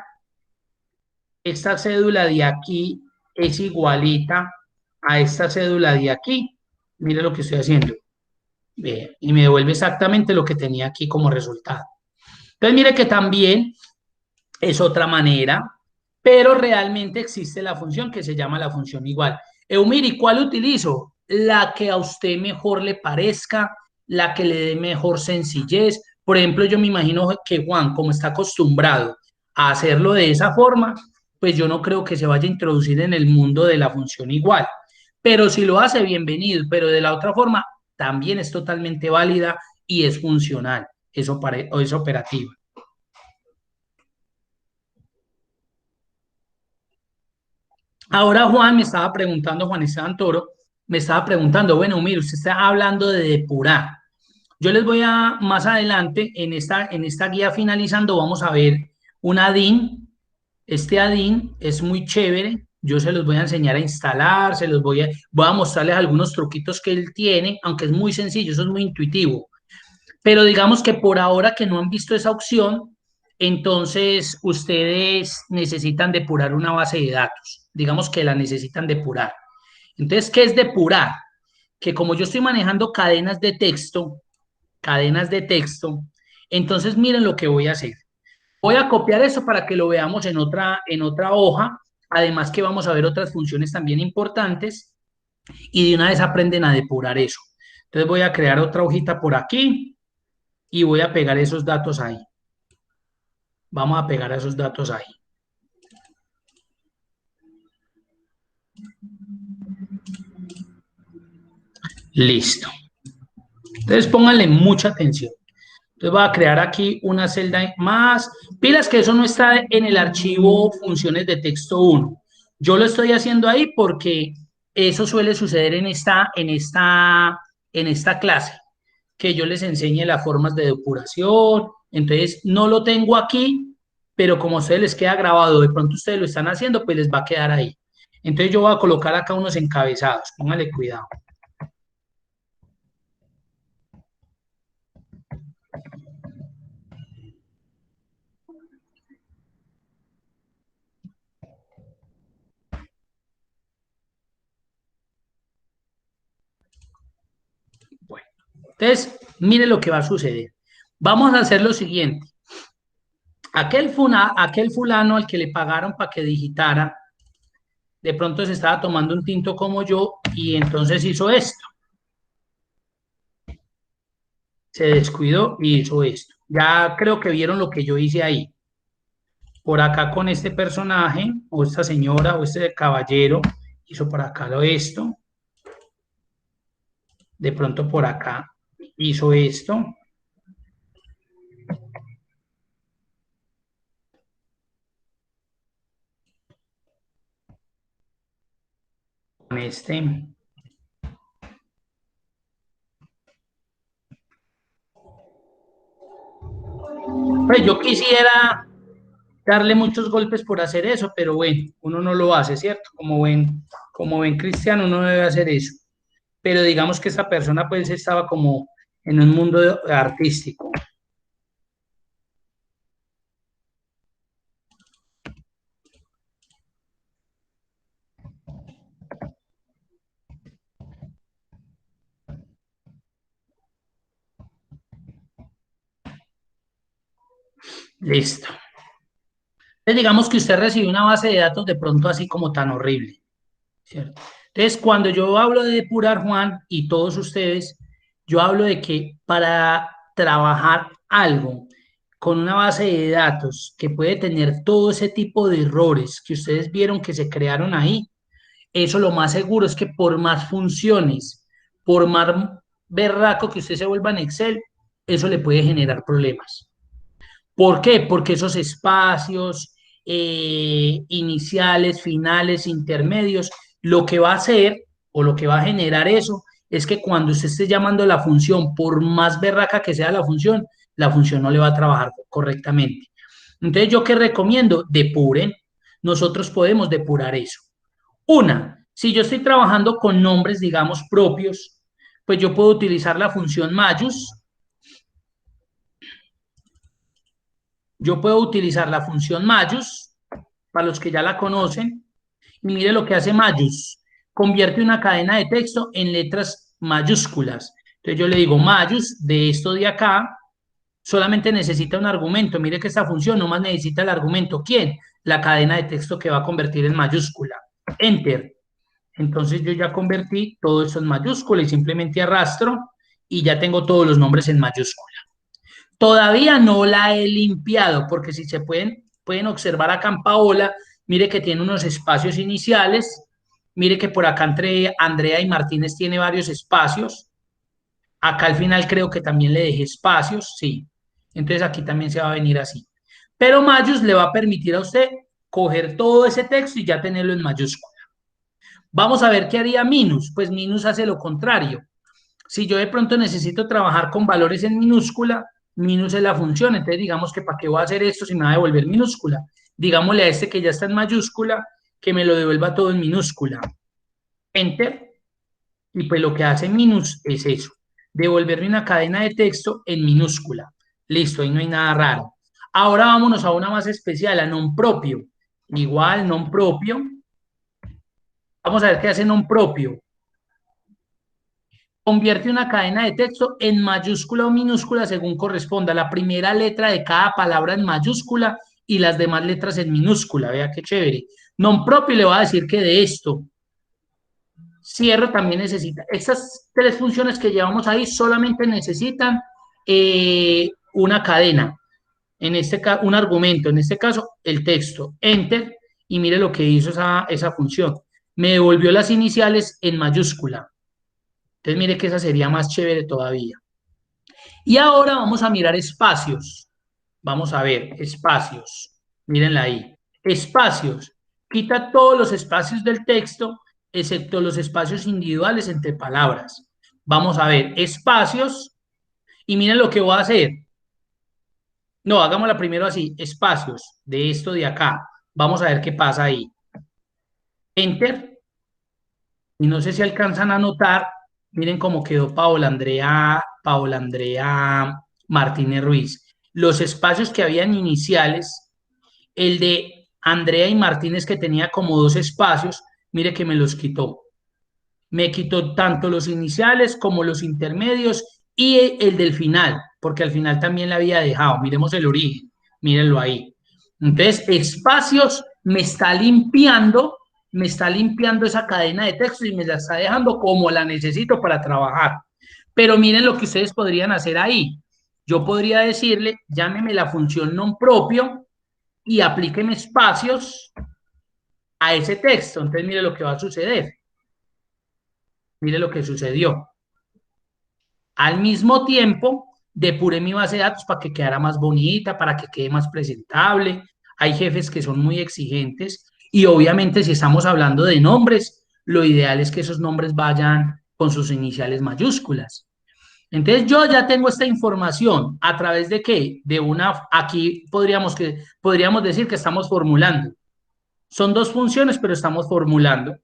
Speaker 1: esta cédula de aquí es igualita a esta cédula de aquí. Mire lo que estoy haciendo. Bien, y me devuelve exactamente lo que tenía aquí como resultado. Entonces, mire que también es otra manera, pero realmente existe la función que se llama la función igual. Eumiri, ¿cuál utilizo? La que a usted mejor le parezca, la que le dé mejor sencillez. Por ejemplo, yo me imagino que Juan, como está acostumbrado a hacerlo de esa forma, pues yo no creo que se vaya a introducir en el mundo de la función igual. Pero si lo hace, bienvenido. Pero de la otra forma, también es totalmente válida y es funcional, es operativa. Ahora Juan me estaba preguntando, Juan Esteban Toro, me estaba preguntando, bueno, mire, usted está hablando de depurar. Yo les voy a, más adelante, en esta guía finalizando, vamos a ver un add-in. Este add-in es muy chévere. Yo se los voy a enseñar a instalar, voy a mostrarles algunos truquitos que él tiene, aunque es muy sencillo, eso es muy intuitivo. Pero digamos que por ahora que no han visto esa opción, entonces ustedes necesitan depurar una base de datos. Digamos que la necesitan depurar. Entonces, ¿qué es depurar? Que como yo estoy manejando cadenas de texto, entonces miren lo que voy a hacer. Voy a copiar eso para que lo veamos en otra hoja. Además que vamos a ver otras funciones también importantes y de una vez aprenden a depurar eso. Entonces voy a crear otra hojita por aquí y voy a pegar esos datos ahí. Vamos a pegar esos datos ahí. Listo. Entonces pónganle mucha atención. Entonces voy a crear aquí una celda más. Pilas que eso no está en el archivo funciones de texto 1. Yo lo estoy haciendo ahí porque eso suele suceder en esta clase, que yo les enseñe las formas de depuración. Entonces no lo tengo aquí, pero como a ustedes les queda grabado, de pronto ustedes lo están haciendo, pues les va a quedar ahí. Entonces yo voy a colocar acá unos encabezados. Póngale cuidado. Bueno, entonces, mire lo que va a suceder. Vamos a hacer lo siguiente. Aquel fulano al que le pagaron para que digitara, de pronto se estaba tomando un tinto como yo y entonces hizo esto. Se descuidó y hizo esto. Ya creo que vieron lo que yo hice ahí. Por acá con este personaje, o esta señora, o este caballero, hizo por acá esto. De pronto por acá hizo esto. Con este Pues yo quisiera darle muchos golpes por hacer eso, pero bueno, uno no lo hace, ¿cierto? Como ven cristiano, uno no debe hacer eso. Pero digamos que esta persona pues estaba como en un mundo artístico. Listo. Entonces digamos que usted recibe una base de datos de pronto así como tan horrible, ¿cierto? Entonces cuando yo hablo de depurar, Juan, y todos ustedes, yo hablo de que para trabajar algo con una base de datos que puede tener todo ese tipo de errores que ustedes vieron que se crearon ahí, eso lo más seguro es que por más funciones, por más berraco que usted se vuelva en Excel, eso le puede generar problemas. ¿Por qué? Porque esos espacios iniciales, finales, intermedios, lo que va a hacer o lo que va a generar eso es que cuando usted esté llamando a la función, por más berraca que sea la función no le va a trabajar correctamente. Entonces, ¿yo qué recomiendo? Depuren. Nosotros podemos depurar eso. Una, si yo estoy trabajando con nombres, digamos, propios, pues yo puedo utilizar la función Mayus. Yo puedo utilizar la función Mayus, para los que ya la conocen, y mire lo que hace Mayus. Convierte una cadena de texto en letras mayúsculas. Entonces yo le digo Mayus de esto de acá, solamente necesita un argumento. Mire que esta función no más necesita el argumento. ¿Quién? La cadena de texto que va a convertir en mayúscula. Enter. Entonces yo ya convertí todo esto en mayúscula y simplemente arrastro y ya tengo todos los nombres en mayúscula. Todavía no la he limpiado porque si se pueden observar acá en Paola, mire que tiene unos espacios iniciales, mire que por acá entre Andrea y Martínez tiene varios espacios. Acá al final creo que también le dejé espacios, sí. Entonces aquí también se va a venir así. Pero Mayus le va a permitir a usted coger todo ese texto y ya tenerlo en mayúscula. Vamos a ver qué haría Minus. Pues Minus hace lo contrario. Si yo de pronto necesito trabajar con valores en minúscula, Minus es la función. Entonces digamos que ¿para qué voy a hacer esto si me va a devolver minúscula? Digámosle a este que ya está en mayúscula que me lo devuelva todo en minúscula. Enter. Y pues lo que hace Minus es eso. Devolverme una cadena de texto en minúscula. Listo, ahí no hay nada raro. Ahora vámonos a una más especial, a non propio. Igual, non propio. Vamos a ver qué hace non propio. Convierte una cadena de texto en mayúscula o minúscula según corresponda. La primera letra de cada palabra en mayúscula y las demás letras en minúscula. Vea qué chévere. Non propio le va a decir que de esto. Cierre también necesita. Estas tres funciones que llevamos ahí solamente necesitan una cadena. En este caso, un argumento. En este caso, el texto. Enter. Y mire lo que hizo esa función. Me devolvió las iniciales en mayúscula. Entonces, mire que esa sería más chévere todavía. Y ahora vamos a mirar espacios. Vamos a ver, espacios. Mírenla ahí. Espacios. Quita todos los espacios del texto, excepto los espacios individuales entre palabras. Vamos a ver, espacios. Y miren lo que voy a hacer. No, hagámosla primero así. Espacios de esto de acá. Vamos a ver qué pasa ahí. Enter. Y no sé si alcanzan a notar. Miren cómo quedó Paola Andrea Martínez Ruiz. Los espacios que habían iniciales, el de Andrea y Martínez que tenía como dos espacios, mire que me los quitó. Me quitó tanto los iniciales como los intermedios y el del final, porque al final también la había dejado. Miremos el origen, mírenlo ahí. Entonces, espacios me está limpiando esa cadena de texto y me la está dejando como la necesito para trabajar. Pero miren lo que ustedes podrían hacer ahí. Yo podría decirle, llámeme la función non propio y aplíqueme espacios a ese texto. Entonces, mire lo que va a suceder. Mire lo que sucedió. Al mismo tiempo, depuré mi base de datos para que quedara más bonita, para que quede más presentable. Hay jefes que son muy exigentes y obviamente si estamos hablando de nombres, lo ideal es que esos nombres vayan con sus iniciales mayúsculas. Entonces yo ya tengo esta información a través de qué, aquí podríamos decir que estamos formulando. Son dos funciones, pero estamos formulando.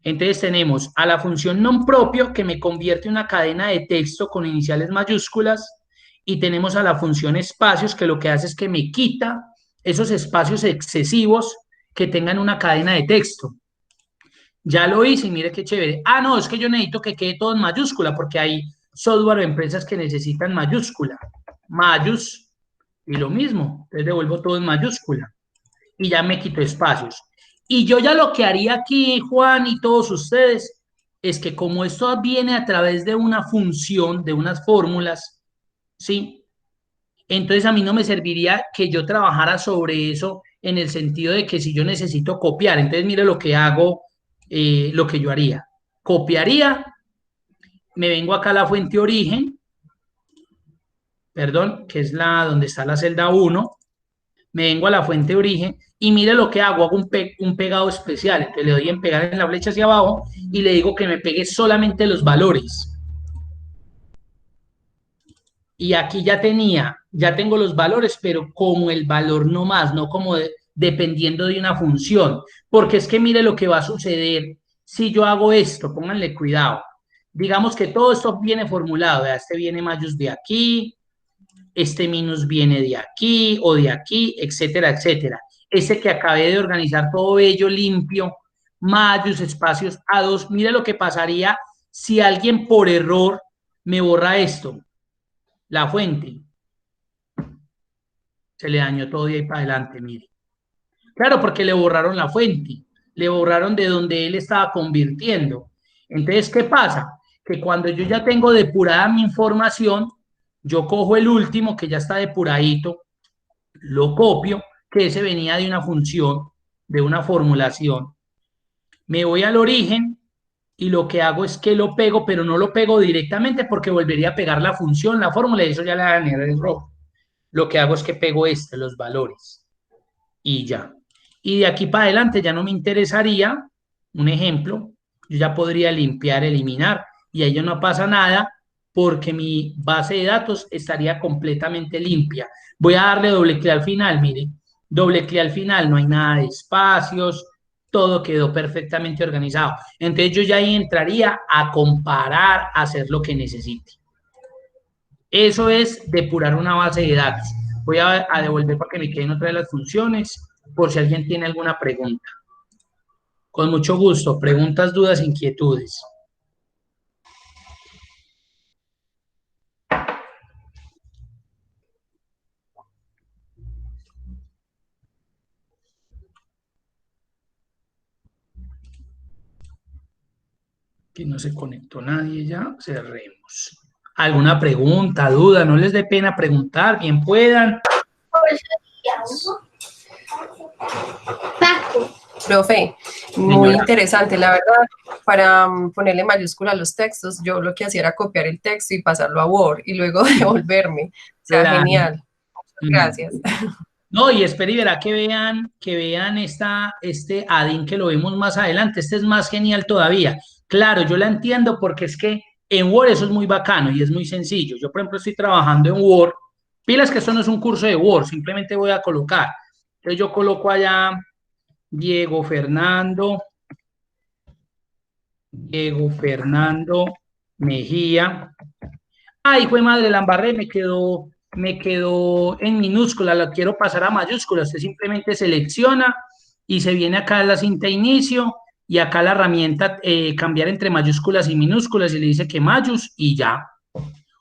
Speaker 1: Entonces tenemos a la función non propio que me convierte una cadena de texto con iniciales mayúsculas y tenemos a la función espacios que lo que hace es que me quita esos espacios excesivos que tengan una cadena de texto. Ya lo hice y mire qué chévere. Ah, no, es que yo necesito que quede todo en mayúscula porque hay software o empresas que necesitan mayúscula. Mayús y lo mismo. Entonces devuelvo todo en mayúscula y ya me quito espacios. Y yo ya lo que haría aquí, Juan y todos ustedes, es que como esto viene a través de una función, de unas fórmulas, ¿sí? Entonces a mí no me serviría que yo trabajara sobre eso en el sentido de que si yo necesito copiar, entonces mire lo que hago, lo que yo haría. Copiaría, me vengo acá a la fuente origen, perdón, que es donde está la celda 1, me vengo a la fuente origen y mire lo que hago un pegado especial. Entonces le doy en pegar en la flecha hacia abajo y le digo que me pegue solamente los valores. Y aquí ya tengo los valores, pero como el valor no más, no como dependiendo de una función. Porque es que mire lo que va a suceder si yo hago esto, pónganle cuidado. Digamos que todo esto viene formulado, este viene mayús de aquí, este minus viene de aquí o de aquí, etcétera, etcétera. Este que acabé de organizar todo bello, limpio, mayús, espacios, A2, mire lo que pasaría si alguien por error me borra esto, la fuente. Se le dañó todo de ahí para adelante, mire. Claro, porque le borraron la fuente, le borraron de donde él estaba convirtiendo. Entonces, ¿qué pasa? Que cuando yo ya tengo depurada mi información, yo cojo el último que ya está depuradito, lo copio, que ese venía de una función, de una formulación. Me voy al origen y lo que hago es que lo pego, pero no lo pego directamente porque volvería a pegar la función, la fórmula, y eso ya la dañé el rojo. Lo que hago es que pego los valores y ya. Y de aquí para adelante ya no me interesaría, un ejemplo, yo ya podría limpiar, eliminar, y ahí ya no pasa nada porque mi base de datos estaría completamente limpia. Voy a darle doble clic al final, mire, doble clic al final, no hay nada de espacios, todo quedó perfectamente organizado. Entonces yo ya ahí entraría a comparar, a hacer lo que necesite. Eso es depurar una base de datos. Voy a devolver para que me queden otra de las funciones, por si alguien tiene alguna pregunta. Con mucho gusto, preguntas, dudas, inquietudes. Aquí no se conectó nadie ya, cerremos. ¿Alguna pregunta, duda? No les dé pena preguntar, bien puedan.
Speaker 4: Profe, muy interesante, la verdad, para ponerle mayúscula a los textos, yo lo que hacía era copiar el texto y pasarlo a Word y luego devolverme. O sea,
Speaker 1: Claro.
Speaker 4: Genial. Gracias.
Speaker 1: No, y espera y verá que vean este add-in que lo vemos más adelante. Este es más genial todavía. Claro, yo la entiendo porque es que en Word eso es muy bacano y es muy sencillo. Yo, por ejemplo, estoy trabajando en Word. Pilas que esto no es un curso de Word, simplemente voy a colocar. Entonces yo coloco allá Diego Fernando Mejía. Ay, hijo de madre, la embarré, me quedó en minúscula, la quiero pasar a mayúscula. Usted simplemente selecciona y se viene acá a la cinta inicio y acá la herramienta cambiar entre mayúsculas y minúsculas y le dice que mayús y ya.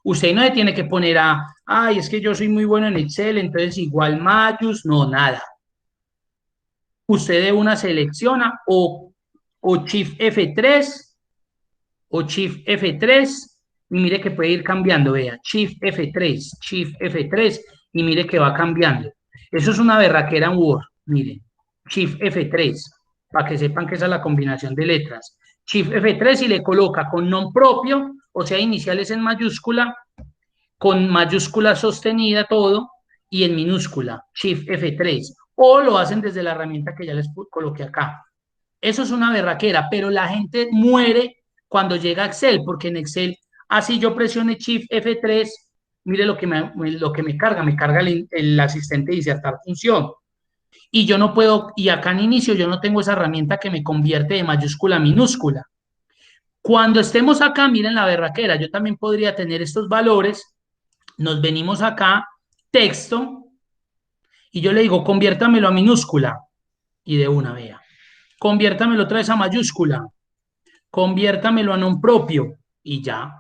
Speaker 1: Usted no se tiene que poner ay, es que yo soy muy bueno en Excel, entonces igual mayús, no, nada. Usted de una selecciona o Shift F3 o Shift F3 y mire que puede ir cambiando, vea, Shift F3, y mire que va cambiando. Eso es una berraquera en Word, miren, Shift F3, para que sepan que esa es la combinación de letras. Shift F3 y le coloca con nom propio, o sea, iniciales en mayúscula, con mayúscula sostenida todo, y en minúscula, Shift F3, o lo hacen desde la herramienta que ya les coloqué acá. Eso es una berraquera, pero la gente muere cuando llega a Excel, porque en Excel Así yo presione Shift F3, mire lo que me carga el asistente de insertar función. Y yo no puedo, y acá en inicio yo no tengo esa herramienta que me convierte de mayúscula a minúscula. Cuando estemos acá, miren la berraquera, yo también podría tener estos valores, nos venimos acá, texto, y yo le digo, conviértamelo a minúscula, y de una, vea. Conviértamelo otra vez a mayúscula, conviértamelo a non propio, y ya.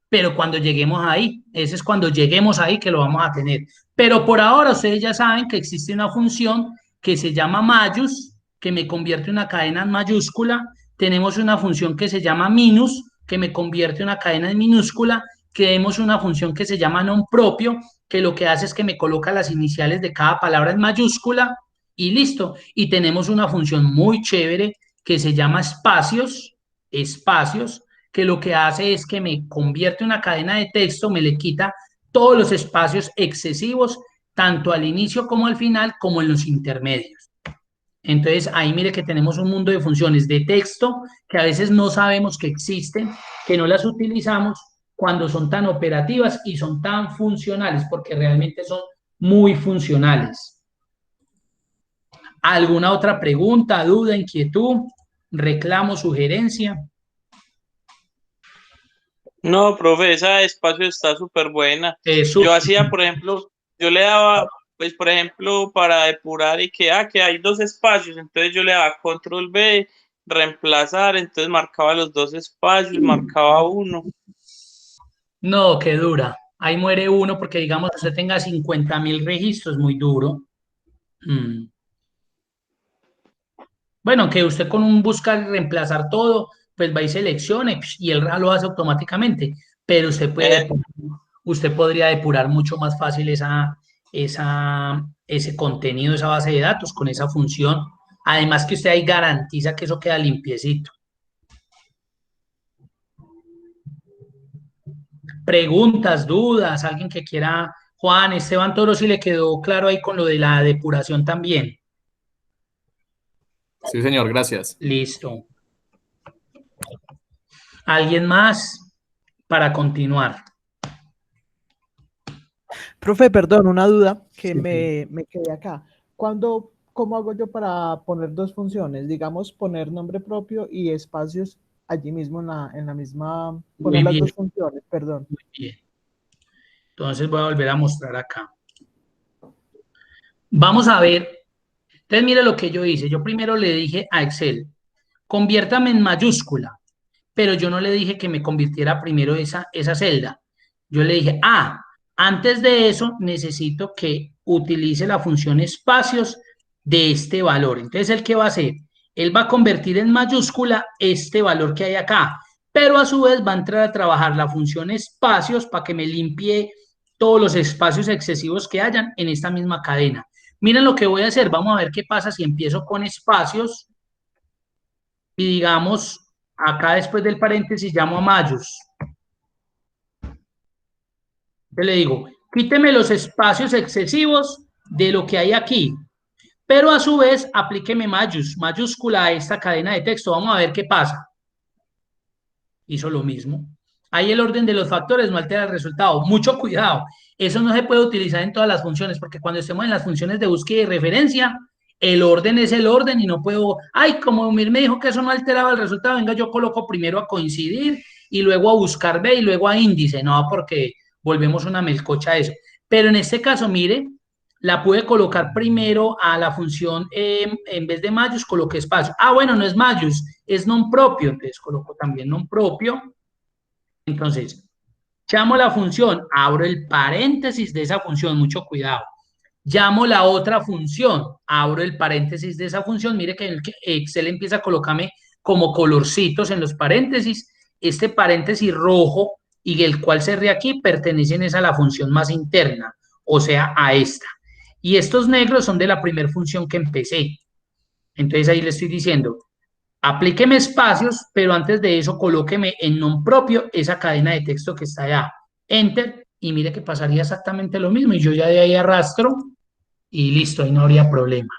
Speaker 1: Pero cuando lleguemos ahí, ese es cuando lleguemos ahí que lo vamos a tener. Pero por ahora ustedes ya saben que existe una función que se llama mayús, que me convierte una cadena en mayúscula. Tenemos una función que se llama minus, que me convierte una cadena en minúscula. Tenemos una función que se llama non propio, que lo que hace es que me coloca las iniciales de cada palabra en mayúscula y listo. Y tenemos una función muy chévere que se llama espacios, que lo que hace es que me convierte una cadena de texto, me le quita todos los espacios excesivos, tanto al inicio como al final, como en los intermedios. Entonces, ahí mire que tenemos un mundo de funciones de texto que a veces no sabemos que existen, que no las utilizamos cuando son tan operativas y son tan funcionales, porque realmente son muy funcionales. ¿Alguna otra pregunta, duda, inquietud, reclamo, sugerencia?
Speaker 3: No, profe, esa de espacio está súper buena.
Speaker 1: Eso.
Speaker 3: Yo hacía, por ejemplo, yo le daba, pues, por ejemplo, para depurar y que hay 2 espacios, entonces yo le daba control B, reemplazar, entonces marcaba los 2 espacios, marcaba uno.
Speaker 1: No, qué dura. Ahí muere uno porque, digamos, usted tenga 50.000 registros, muy duro. Bueno, que usted con un buscar reemplazar todo, pues va y seleccione y él lo hace automáticamente, pero usted podría depurar mucho más fácil ese contenido, esa base de datos con esa función. Además que usted ahí garantiza que eso queda limpiecito. Preguntas, dudas, alguien que quiera, Juan, Esteban Toro, si le quedó claro ahí con lo de la depuración también.
Speaker 2: Sí, señor, gracias.
Speaker 1: Listo. ¿Alguien más para continuar?
Speaker 5: Profe, perdón, una duda que me quedé acá. ¿Cómo hago yo para poner 2 funciones? Digamos, poner nombre propio y espacios allí mismo en la misma, poner las 2 funciones, perdón.
Speaker 1: Muy bien. Entonces voy a volver a mostrar acá. Vamos a ver. Entonces mire lo que yo hice. Yo primero le dije a Excel, conviértame en mayúscula, pero yo no le dije que me convirtiera primero esa celda. Yo le dije, antes de eso necesito que utilice la función espacios de este valor. Entonces, ¿el qué va a hacer? Él va a convertir en mayúscula este valor que hay acá, pero a su vez va a entrar a trabajar la función espacios para que me limpie todos los espacios excesivos que hayan en esta misma cadena. Miren lo que voy a hacer. Vamos a ver qué pasa si empiezo con espacios y digamos, acá después del paréntesis llamo a mayús. Yo le digo, quíteme los espacios excesivos de lo que hay aquí, pero a su vez aplíqueme mayúscula a esta cadena de texto. Vamos a ver qué pasa. Hizo lo mismo. Ahí el orden de los factores no altera el resultado. Mucho cuidado. Eso no se puede utilizar en todas las funciones, porque cuando estemos en las funciones de búsqueda y referencia, el orden es el orden y no puedo, como Mir me dijo que eso no alteraba el resultado, venga, yo coloco primero a coincidir y luego a buscar B y luego a índice. No, porque volvemos una melcocha a eso. Pero en este caso, mire, la pude colocar primero a la función, en vez de mayús, coloqué espacio. Bueno, no es mayús, es non propio, entonces coloco también non propio. Entonces, llamo la función, abro el paréntesis de esa función, mucho cuidado. Llamo la otra función, abro el paréntesis de esa función, mire que Excel empieza a colocarme como colorcitos en los paréntesis. Este paréntesis rojo y el cual cerré aquí pertenecen a la función más interna, o sea, a esta. Y estos negros son de la primera función que empecé. Entonces ahí le estoy diciendo, aplíqueme espacios, pero antes de eso colóqueme en non propio esa cadena de texto que está allá. Enter, y mire que pasaría exactamente lo mismo. Y yo ya de ahí arrastro y listo, ahí no habría problema.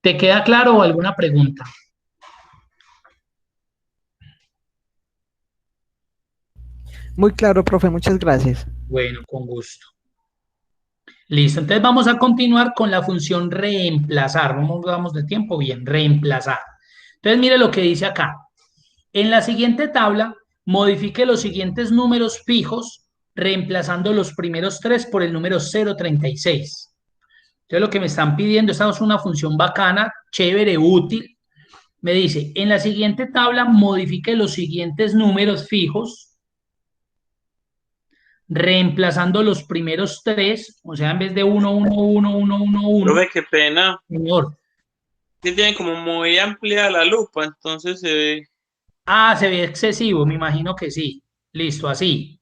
Speaker 1: ¿Te queda claro o alguna pregunta?
Speaker 5: Muy claro, profe, muchas gracias.
Speaker 1: Bueno, con gusto. Listo, entonces vamos a continuar con la función reemplazar. No vamos de tiempo, bien, reemplazar. Entonces mire lo que dice acá. En la siguiente tabla, modifique los siguientes números fijos, reemplazando los primeros tres por el número 036. Entonces lo que me están pidiendo, esta es una función bacana, chévere, útil. Me dice, en la siguiente tabla, modifique los siguientes números fijos, reemplazando los primeros tres, o sea, en vez de 1, 1, 1, 1, 1, 1.
Speaker 3: Profe, qué pena.
Speaker 1: Señor.
Speaker 3: Sí tiene como muy amplia la lupa, entonces se ve.
Speaker 1: Ah, se ve excesivo, me imagino que sí. Listo, así.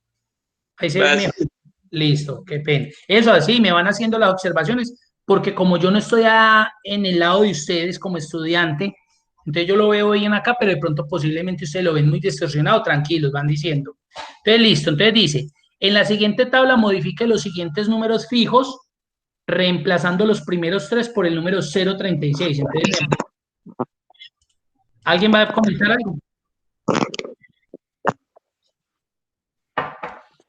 Speaker 1: Ahí se ve mejor.
Speaker 3: Gracias.
Speaker 1: Listo, qué pena. Eso así, me van haciendo las observaciones, porque como yo no estoy en el lado de ustedes como estudiante, entonces yo lo veo bien acá, pero de pronto posiblemente ustedes lo ven muy distorsionado, tranquilos, van diciendo. Entonces, listo, entonces dice, en la siguiente tabla modifique los siguientes números fijos, reemplazando los primeros tres por el número 036. Entonces, ¿alguien va a comentar algo?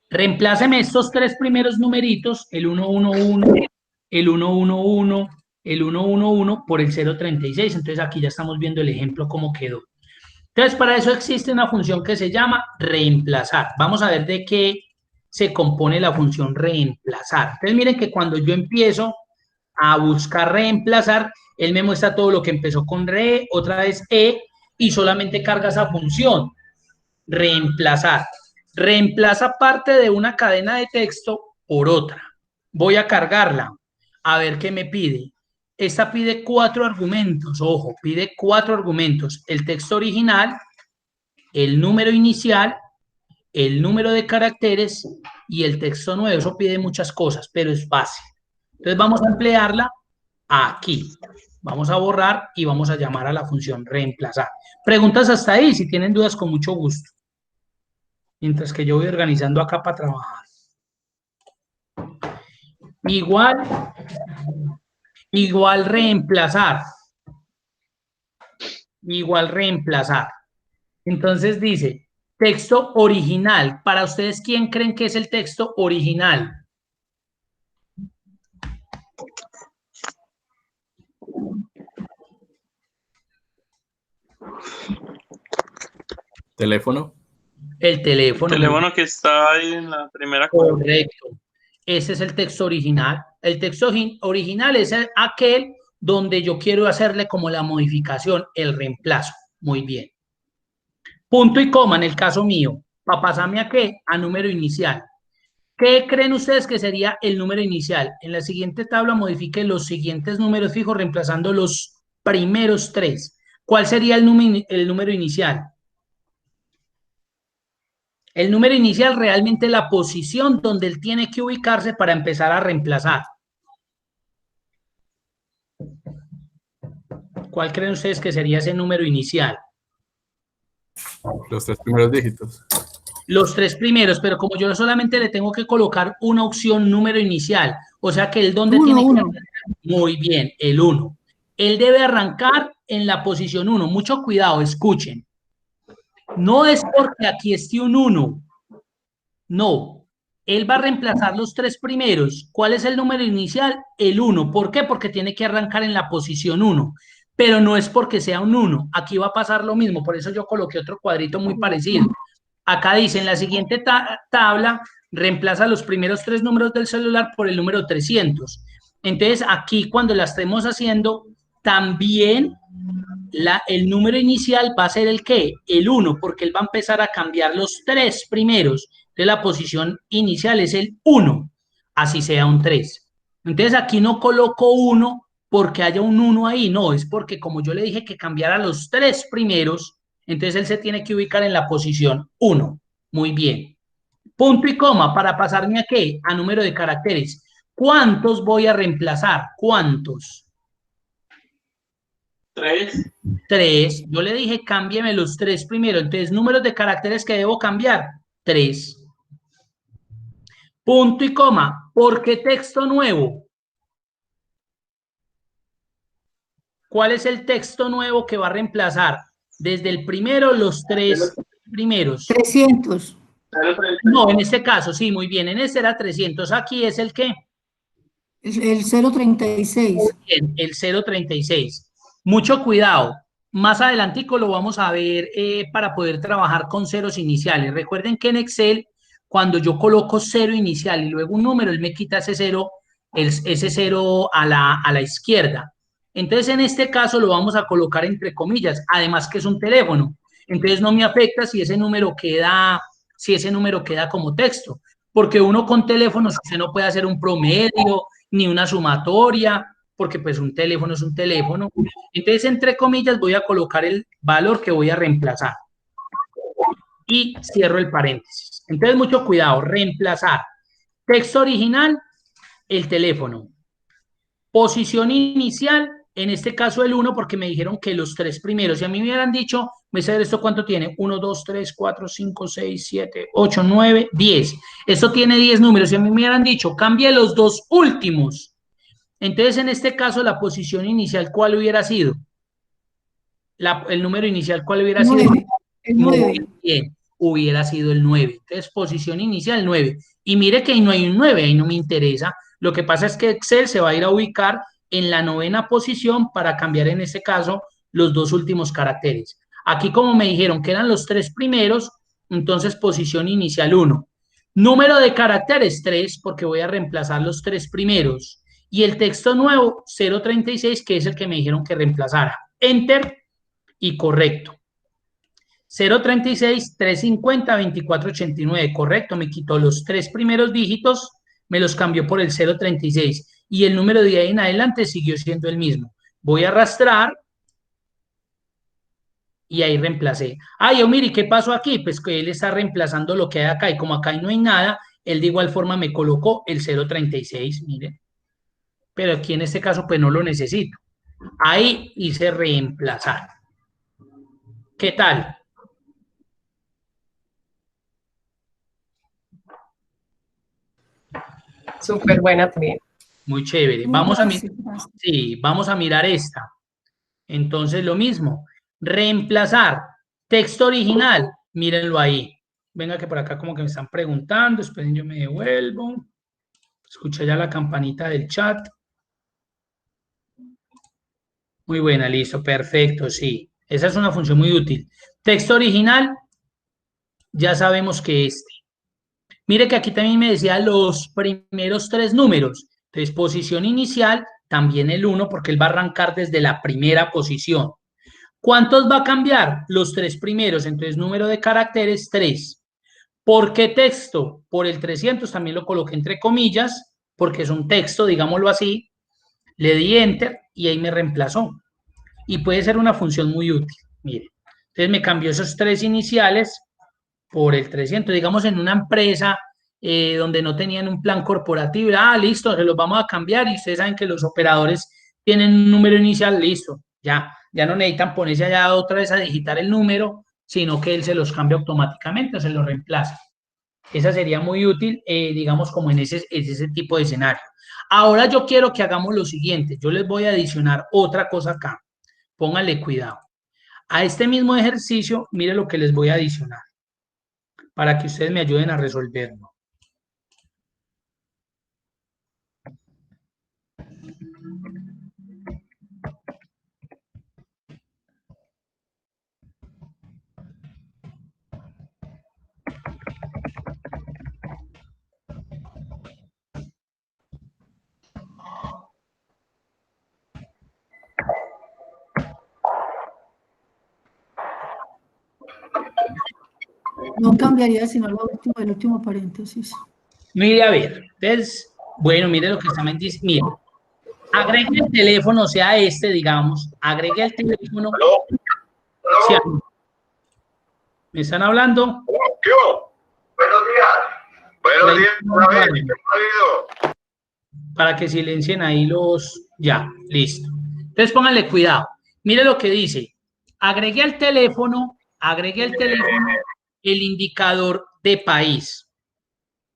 Speaker 1: Reempláceme estos tres primeros numeritos, el 111, el 111, el 111 por el 036. Entonces aquí ya estamos viendo el ejemplo cómo quedó. Entonces para eso existe una función que se llama reemplazar. Vamos a ver de qué se compone la función reemplazar. Entonces miren que cuando yo empiezo a buscar reemplazar, él me muestra todo lo que empezó con re, otra vez e, y solamente carga esa función, reemplazar. Reemplaza parte de una cadena de texto por otra. Voy a cargarla, a ver qué me pide. Esta pide 4 argumentos, ojo, pide 4 argumentos. El texto original, el número inicial, el número de caracteres y el texto nuevo. Eso pide muchas cosas, pero es fácil. Entonces vamos a emplearla aquí. Vamos a borrar y vamos a llamar a la función reemplazar. Preguntas hasta ahí, si tienen dudas con mucho gusto. Mientras que yo voy organizando acá para trabajar. Igual reemplazar. Igual reemplazar. Entonces dice, texto original. Para ustedes, ¿quién creen que es el texto original?
Speaker 2: Teléfono.
Speaker 1: El teléfono.
Speaker 3: El teléfono que está ahí en la primera columna.
Speaker 1: Correcto. Ese es el texto original. El texto original es aquel donde yo quiero hacerle como la modificación, el reemplazo. Muy bien. Punto y coma en el caso mío. ¿Para pasarme a qué? A número inicial. ¿Qué creen ustedes que sería el número inicial? En la siguiente tabla modifique los siguientes números fijos reemplazando los primeros tres. ¿Cuál sería el número inicial? El número inicial realmente es la posición donde él tiene que ubicarse para empezar a reemplazar. ¿Cuál creen ustedes que sería ese número inicial?
Speaker 2: Los 3 primeros dígitos.
Speaker 1: Los 3 primeros, pero como yo solamente le tengo que colocar una opción número inicial, o sea que él donde tiene que arrancar, muy bien, el 1. Él debe arrancar en la posición 1. Mucho cuidado, escuchen. No es porque aquí esté un 1. No. Él va a reemplazar los 3 primeros. ¿Cuál es el número inicial? El 1. ¿Por qué? Porque tiene que arrancar en la posición 1. Pero no es porque sea un 1. Aquí va a pasar lo mismo. Por eso yo coloqué otro cuadrito muy parecido. Acá dice, en la siguiente tabla, reemplaza los primeros 3 números del celular por el número 300. Entonces, aquí cuando la estemos haciendo, también el número inicial va a ser el ¿qué? El 1, porque él va a empezar a cambiar los 3 primeros. Entonces, la posición inicial es el 1, así sea un 3. Entonces, aquí no coloco 1 porque haya un 1 ahí, no, es porque como yo le dije que cambiara los 3 primeros, entonces él se tiene que ubicar en la posición 1. Muy bien. Punto y coma para pasarme a ¿qué? A número de caracteres. ¿Cuántos voy a reemplazar? ¿Cuántos?
Speaker 3: 3.
Speaker 1: 3. Yo le dije cámbiame los 3 primero. Entonces, números de caracteres que debo cambiar. 3. Punto y coma. ¿Por qué texto nuevo? ¿Cuál es el texto nuevo que va a reemplazar? Desde el primero, los 3 primeros.
Speaker 6: 300.
Speaker 1: No, en este caso, sí, muy bien. En este era 300. Aquí es el ¿qué?
Speaker 6: El 036.
Speaker 1: Bien, el 036. Mucho cuidado. Más adelantico lo vamos a ver para poder trabajar con ceros iniciales. Recuerden que en Excel, cuando yo coloco cero inicial y luego un número, él me quita ese cero, ese cero a la izquierda. Entonces, en este caso lo vamos a colocar entre comillas, además que es un teléfono. Entonces, no me afecta si ese número queda como texto, porque uno con teléfonos usted no puede hacer un promedio ni una sumatoria, porque pues un teléfono es un teléfono. Entonces, entre comillas, voy a colocar el valor que voy a reemplazar. Y cierro el paréntesis. Entonces, mucho cuidado, reemplazar. Texto original, el teléfono. Posición inicial, en este caso el 1, porque me dijeron que los 3 primeros, si a mí me hubieran dicho, me sé esto cuánto tiene, 1, 2, 3, 4, 5, 6, 7, 8, 9, 10. Esto tiene 10 números, si a mí me hubieran dicho, cambie los 2 últimos. Entonces, en este caso, la posición inicial, ¿cuál hubiera sido? El número inicial, ¿cuál hubiera sido?
Speaker 6: El 9.
Speaker 1: Muy bien, hubiera sido el 9. Entonces, posición inicial, 9. Y mire que ahí no hay un 9, ahí no me interesa. Lo que pasa es que Excel se va a ir a ubicar en la 9ª posición para cambiar, en este caso, los 2 últimos caracteres. Aquí, como me dijeron que eran los 3 primeros, entonces, posición inicial, 1. Número de caracteres, 3, porque voy a reemplazar los 3 primeros. Y el texto nuevo, 036, que es el que me dijeron que reemplazara. Enter y correcto. 036, 350, 2489, correcto. Me quitó los 3 primeros dígitos, me los cambió por el 036. Y el número de ahí en adelante siguió siendo el mismo. Voy a arrastrar y ahí reemplacé. Yo mire, ¿qué pasó aquí? Pues que él está reemplazando lo que hay acá y como acá no hay nada, él de igual forma me colocó el 036, miren. Pero aquí en este caso pues no lo necesito. Ahí hice reemplazar. ¿Qué tal?
Speaker 4: Súper buena también.
Speaker 1: Muy chévere. Vamos a mirar esta. Entonces lo mismo. Reemplazar. Texto original. Mírenlo ahí. Venga que por acá como que me están preguntando. Esperen, yo me devuelvo. Escuché ya la campanita del chat. Muy buena, listo, perfecto, sí. Esa es una función muy útil. Texto original, ya sabemos que este. Mire que aquí también me decía los primeros 3 números. Entonces, posición inicial, también el 1, porque él va a arrancar desde la primera posición. ¿Cuántos va a cambiar? Los 3 primeros. Entonces, número de caracteres, 3. ¿Por qué texto? Por el 300, también lo coloqué entre comillas, porque es un texto, digámoslo así. Le di enter y ahí me reemplazó. Y puede ser una función muy útil. Mire, entonces me cambió esos 3 iniciales por el 300. Digamos en una empresa donde no tenían un plan corporativo. Listo, se los vamos a cambiar y ustedes saben que los operadores tienen un número inicial, listo. Ya no necesitan ponerse allá otra vez a digitar el número, sino que él se los cambia automáticamente, se los reemplaza. Esa sería muy útil, digamos, como en ese tipo de escenario. Ahora yo quiero que hagamos lo siguiente. Yo les voy a adicionar otra cosa acá. Pónganle cuidado. A este mismo ejercicio, mire lo que les voy a adicionar para que ustedes me ayuden a resolverlo.
Speaker 6: No cambiaría sino el último paréntesis.
Speaker 1: Mire, a ver. Entonces, bueno, mire lo que también dice. Mire, agregue el teléfono, o sea, digamos, agregue el teléfono. Sí, ¿me están hablando?
Speaker 7: Buenos días. Buenos días, una vez.
Speaker 1: Para que silencien ahí los... Ya, listo. Entonces pónganle cuidado. Mire lo que dice. Agregué al teléfono el indicador de país.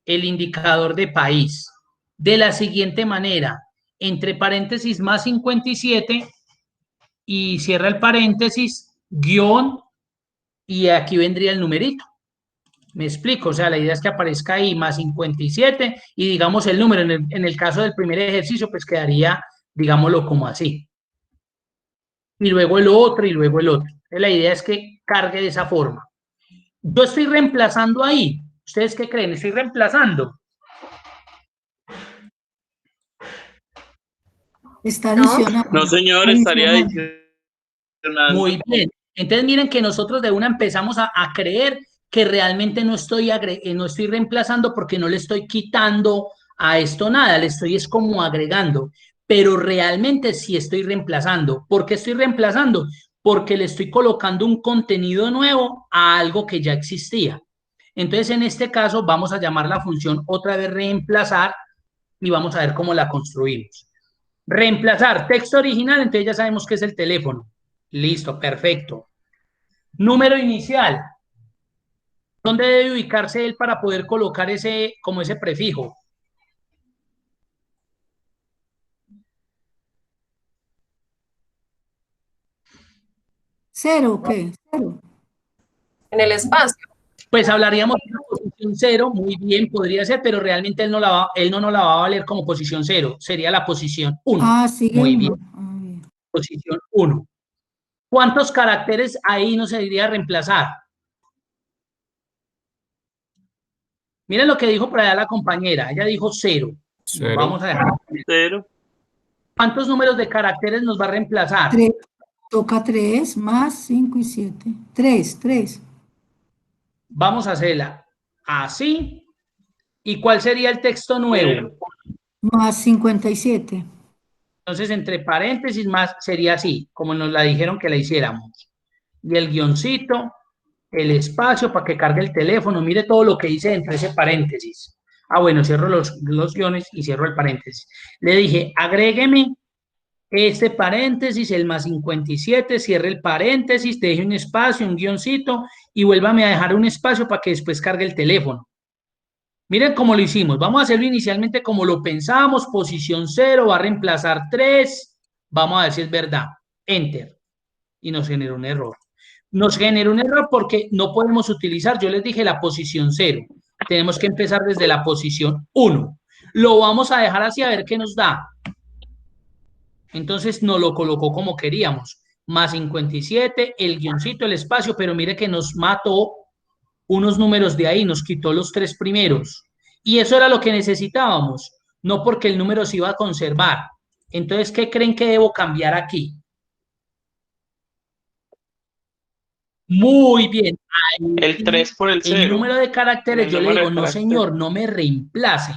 Speaker 1: El indicador de país. De la siguiente manera. Entre paréntesis más 57 y cierra el paréntesis, guión, y aquí vendría el numerito. Me explico, o sea, la idea es que aparezca ahí más 57 y digamos el número, en el caso del primer ejercicio, pues quedaría, digámoslo como así. Y luego el otro y luego el otro. Entonces, la idea es que cargue de esa forma. Yo estoy reemplazando ahí. ¿Ustedes qué creen? ¿Estoy reemplazando?
Speaker 6: Está
Speaker 4: ¿No?
Speaker 6: adicionando.
Speaker 3: No, señor, estaría
Speaker 6: Adicionando.
Speaker 3: adicionando.
Speaker 1: Muy bien. Entonces miren que nosotros de una empezamos a creer que realmente no estoy reemplazando porque no le estoy quitando a esto nada, le estoy es como agregando, pero realmente sí estoy reemplazando. ¿Por qué estoy reemplazando? Porque le estoy colocando un contenido nuevo a algo que ya existía. Entonces en este caso vamos a llamar la función otra vez reemplazar y vamos a ver cómo la construimos. Reemplazar texto original, entonces ya sabemos que es el teléfono. Listo, perfecto. Número inicial. ¿Dónde debe ubicarse él para poder colocar ese, como ese prefijo?
Speaker 6: ¿Cero o qué? Cero.
Speaker 4: En el espacio.
Speaker 1: Pues hablaríamos de una posición cero, muy bien, podría ser, pero realmente él no nos la va a valer como posición cero, sería la posición 1.
Speaker 6: Ah, sigue
Speaker 1: Muy bien,
Speaker 6: uno. Ah, bien.
Speaker 1: posición 1. ¿Cuántos caracteres ahí nos debería reemplazar? Miren lo que dijo por allá la compañera, ella dijo 0.
Speaker 2: Cero.
Speaker 1: Vamos a dejar.
Speaker 3: Cero.
Speaker 1: ¿Cuántos números de caracteres nos va a reemplazar?
Speaker 6: Tres. Toca 3 más 5 y 7. 3, 3.
Speaker 1: Vamos a hacerla así. ¿Y cuál sería el texto nuevo?
Speaker 6: Más 57.
Speaker 1: Entonces, entre paréntesis más sería así, como nos la dijeron que la hiciéramos. Y el guioncito, el espacio para que cargue el teléfono. Mire todo lo que hice entre ese paréntesis. Ah, bueno, cierro los guiones y cierro el paréntesis. Le dije, agrégueme este paréntesis, el más 57, cierre el paréntesis, deje un espacio, un guioncito y vuélvame a dejar un espacio para que después cargue el teléfono. Miren cómo lo hicimos. Vamos a hacerlo inicialmente como lo pensábamos. Posición 0 va a reemplazar 3. Vamos a ver si es verdad. Enter. Y nos generó un error. Nos generó un error porque no podemos utilizar, yo les dije, la posición 0. Tenemos que empezar desde la posición 1. Lo vamos a dejar así a ver qué nos da. Entonces nos lo colocó como queríamos. Más 57, el guioncito, el espacio, pero mire que nos mató unos números de ahí, nos quitó los 3 primeros. Y eso era lo que necesitábamos, no porque el número se iba a conservar. Entonces, ¿qué creen que debo cambiar aquí? Muy bien.
Speaker 3: El 3 por el
Speaker 1: El
Speaker 3: 0.
Speaker 1: número de
Speaker 3: En
Speaker 1: caracteres,
Speaker 3: el
Speaker 1: yo le
Speaker 3: número
Speaker 1: digo,
Speaker 3: de
Speaker 1: no
Speaker 3: carácter.
Speaker 1: señor, no me reemplace.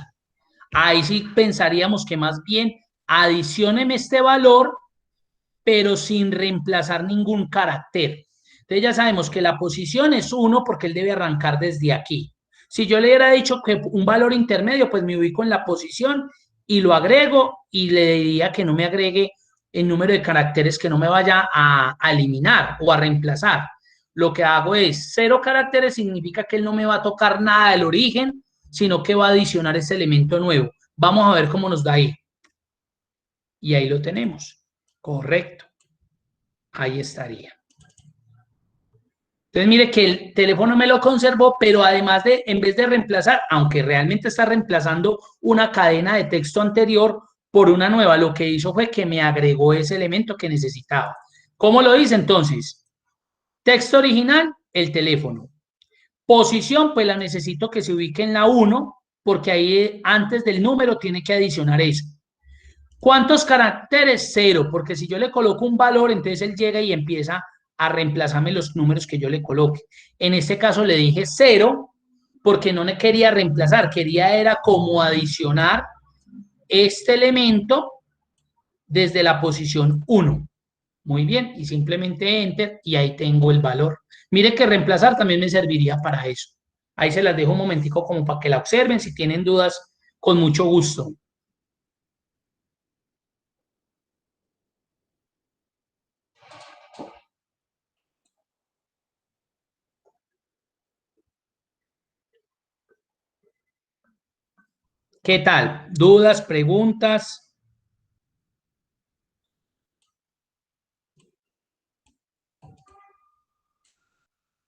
Speaker 1: Ahí sí pensaríamos que más bien adicióneme este valor, pero sin reemplazar ningún carácter. Entonces ya sabemos que la posición es 1 porque él debe arrancar desde aquí. Si yo le hubiera dicho que un valor intermedio, pues me ubico en la posición y lo agrego y le diría que no me agregue el número de caracteres, que no me vaya a eliminar o a reemplazar. Lo que hago es 0 caracteres, significa que él no me va a tocar nada del origen, sino que va a adicionar ese elemento nuevo. Vamos a ver cómo nos da ahí. Y ahí lo tenemos. Correcto. Ahí estaría. Entonces, mire que el teléfono me lo conservó, pero además de, en vez de reemplazar, aunque realmente está reemplazando una cadena de texto anterior por una nueva, lo que hizo fue que me agregó ese elemento que necesitaba. ¿Cómo lo hice entonces? Texto original, el teléfono. Posición, pues la necesito que se ubique en la 1, porque ahí antes del número tiene que adicionar eso. ¿Cuántos caracteres? 0, porque si yo le coloco un valor, entonces él llega y empieza a reemplazarme los números que yo le coloque. En este caso le dije 0 porque no me quería reemplazar, quería era como adicionar este elemento desde la posición 1. Muy bien, y simplemente enter y ahí tengo el valor. Mire que reemplazar también me serviría para eso. Ahí se las dejo un momentico como para que la observen, si tienen dudas, con mucho gusto. ¿Qué tal? ¿Dudas, preguntas?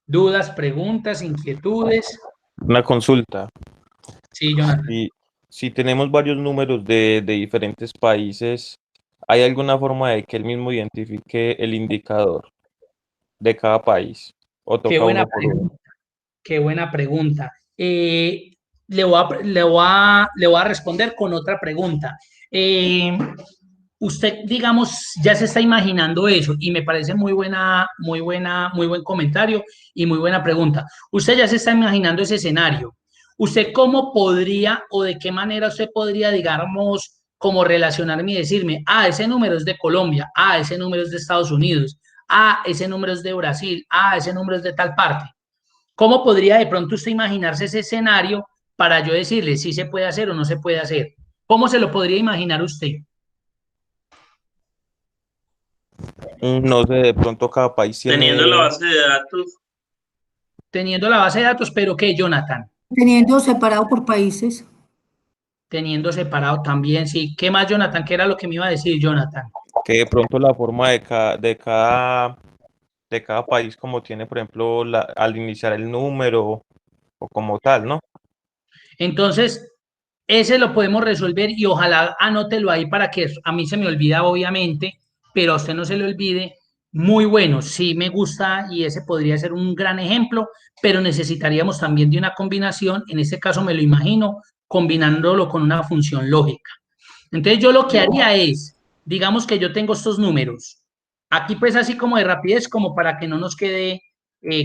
Speaker 1: ¿Dudas, preguntas, inquietudes?
Speaker 8: Una consulta.
Speaker 1: Sí, Jonathan.
Speaker 8: Si tenemos varios números de diferentes países, ¿hay alguna forma de que él mismo identifique el indicador de cada país? ¿O
Speaker 1: Qué
Speaker 8: toca
Speaker 1: buena
Speaker 8: uno por uno?
Speaker 1: pregunta. Qué buena pregunta. Le voy a responder con otra pregunta. Usted, digamos, ya se está imaginando eso y me parece muy buen comentario y muy buena pregunta. Usted ya se está imaginando ese escenario. ¿Usted cómo podría o de qué manera usted podría, digamos, como relacionarme y decirme, ah, ese número es de Colombia, ah, ese número es de Estados Unidos, ah, ese número es de Brasil, ah, ese número es de tal parte? ¿Cómo podría de pronto usted imaginarse ese escenario para yo decirle si se puede hacer o no se puede hacer? ¿Cómo se lo podría imaginar usted?
Speaker 8: No sé, de pronto cada país
Speaker 3: Teniendo la
Speaker 8: tiene...
Speaker 3: base de datos,
Speaker 1: Teniendo la base de datos, pero ¿qué, Jonathan?
Speaker 6: Teniendo separado por países.
Speaker 1: Teniendo separado también, sí. ¿Qué más, Jonathan? ¿Qué era lo que me iba a decir, Jonathan?
Speaker 8: que de pronto la forma de cada país, como tiene, por ejemplo, al iniciar el número o como tal, ¿no?
Speaker 1: Entonces, ese lo podemos resolver y ojalá anótelo ahí para que a mí se me olvida, obviamente, pero a usted no se le olvide. Muy bueno, sí me gusta y ese podría ser un gran ejemplo, pero necesitaríamos también de una combinación, en este caso me lo imagino, combinándolo con una función lógica. Entonces yo lo que haría es, digamos que yo tengo estos números, aquí pues así como de rapidez, como para que no nos quede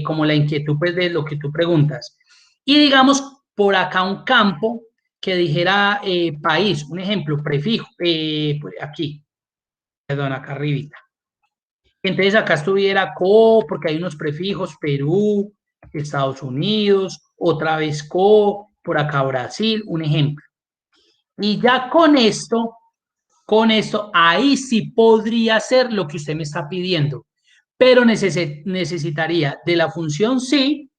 Speaker 1: como la inquietud pues de lo que tú preguntas. Y digamos por acá un campo que dijera país, un ejemplo, prefijo, pues aquí, perdón, acá arribita. Entonces acá estuviera co, porque hay unos prefijos, Perú, Estados Unidos, otra vez co, por acá Brasil, un ejemplo. Y ya con esto, ahí sí podría ser lo que usted me está pidiendo, pero necesitaría de la función sí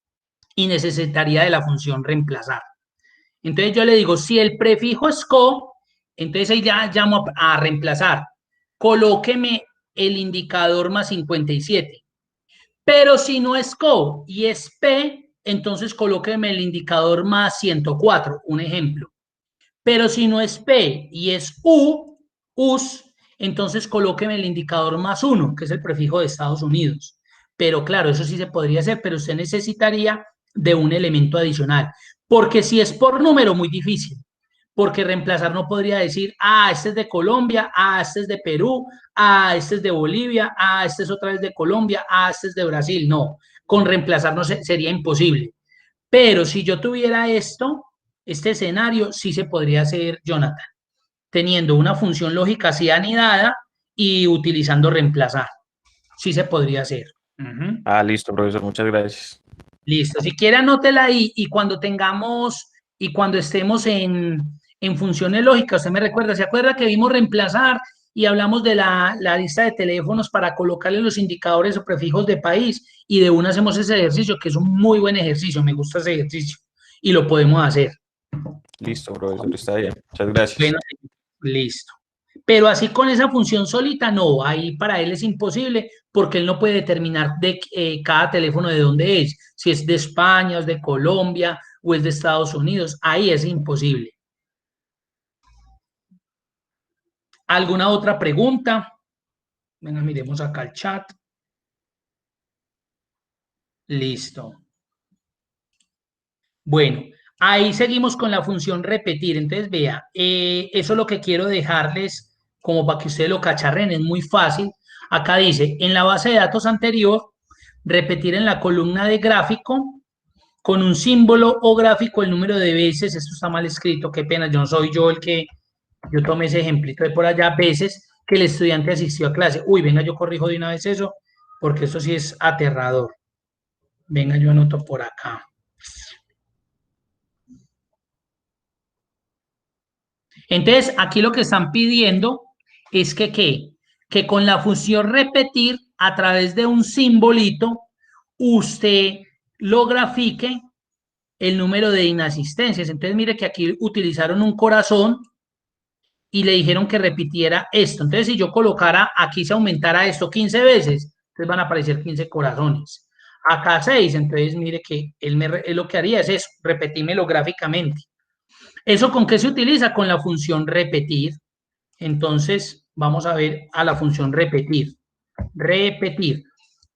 Speaker 1: y necesitaría de la función reemplazar. Entonces yo le digo, si el prefijo es co, entonces ahí ya llamo a reemplazar. Colóqueme el indicador más 57. Pero si no es co y es p, entonces colóqueme el indicador más 104, un ejemplo. Pero si no es P y es US, entonces colóqueme el indicador más 1, que es el prefijo de Estados Unidos. Pero claro, eso sí se podría hacer, pero usted necesitaría de un elemento adicional. Porque si es por número, muy difícil. Porque reemplazar no podría decir, ah, este es de Colombia, ah, este es de Perú, ah, este es de Bolivia, ah, este es otra vez de Colombia, ah, este es de Brasil. No, con reemplazar no sería imposible. Pero si yo tuviera esto, este escenario sí se podría hacer, Jonathan, teniendo una función lógica así anidada y utilizando reemplazar. Sí se podría hacer.
Speaker 8: Listo, profesor, muchas gracias.
Speaker 1: Listo. Si quiere, anótela ahí y cuando tengamos y cuando estemos en funciones lógicas, usted me recuerda, ¿se acuerda que vimos reemplazar y hablamos de la lista de teléfonos para colocarle los indicadores o prefijos de país? Y de una hacemos ese ejercicio, que es un muy buen ejercicio, me gusta ese ejercicio y lo podemos hacer.
Speaker 8: Listo, profesor, está bien. Muchas gracias.
Speaker 1: Bueno, listo. Pero así con esa función solita, no, ahí para él es imposible porque él no puede determinar de cada teléfono de dónde es, si es de España, es de Colombia o es de Estados Unidos, ahí es imposible. ¿Alguna otra pregunta? Venga, miremos acá el chat. Listo. Bueno, ahí seguimos con la función repetir. Entonces, vea, eso es lo que quiero dejarles como para que ustedes lo cacharren, es muy fácil. Acá dice, en la base de datos anterior, repetir en la columna de gráfico con un símbolo o gráfico el número de veces, esto está mal escrito, qué pena, yo no soy yo el que, yo tomé ese ejemplito de por allá, veces que el estudiante asistió a clase. Uy, venga, yo corrijo de una vez eso, porque eso sí es aterrador. Venga, yo anoto por acá. Entonces, aquí lo que están pidiendo es que con la función repetir a través de un simbolito, usted lo grafique el número de inasistencias. Entonces, mire que aquí utilizaron un corazón y le dijeron que repitiera esto. Entonces, si yo colocara aquí, se aumentara esto 15 veces, entonces van a aparecer 15 corazones. acá 6, entonces mire que él lo que haría es eso, repetímelo gráficamente. ¿Eso con qué se utiliza? Con la función repetir. Entonces, vamos a ver a la función repetir. Repetir.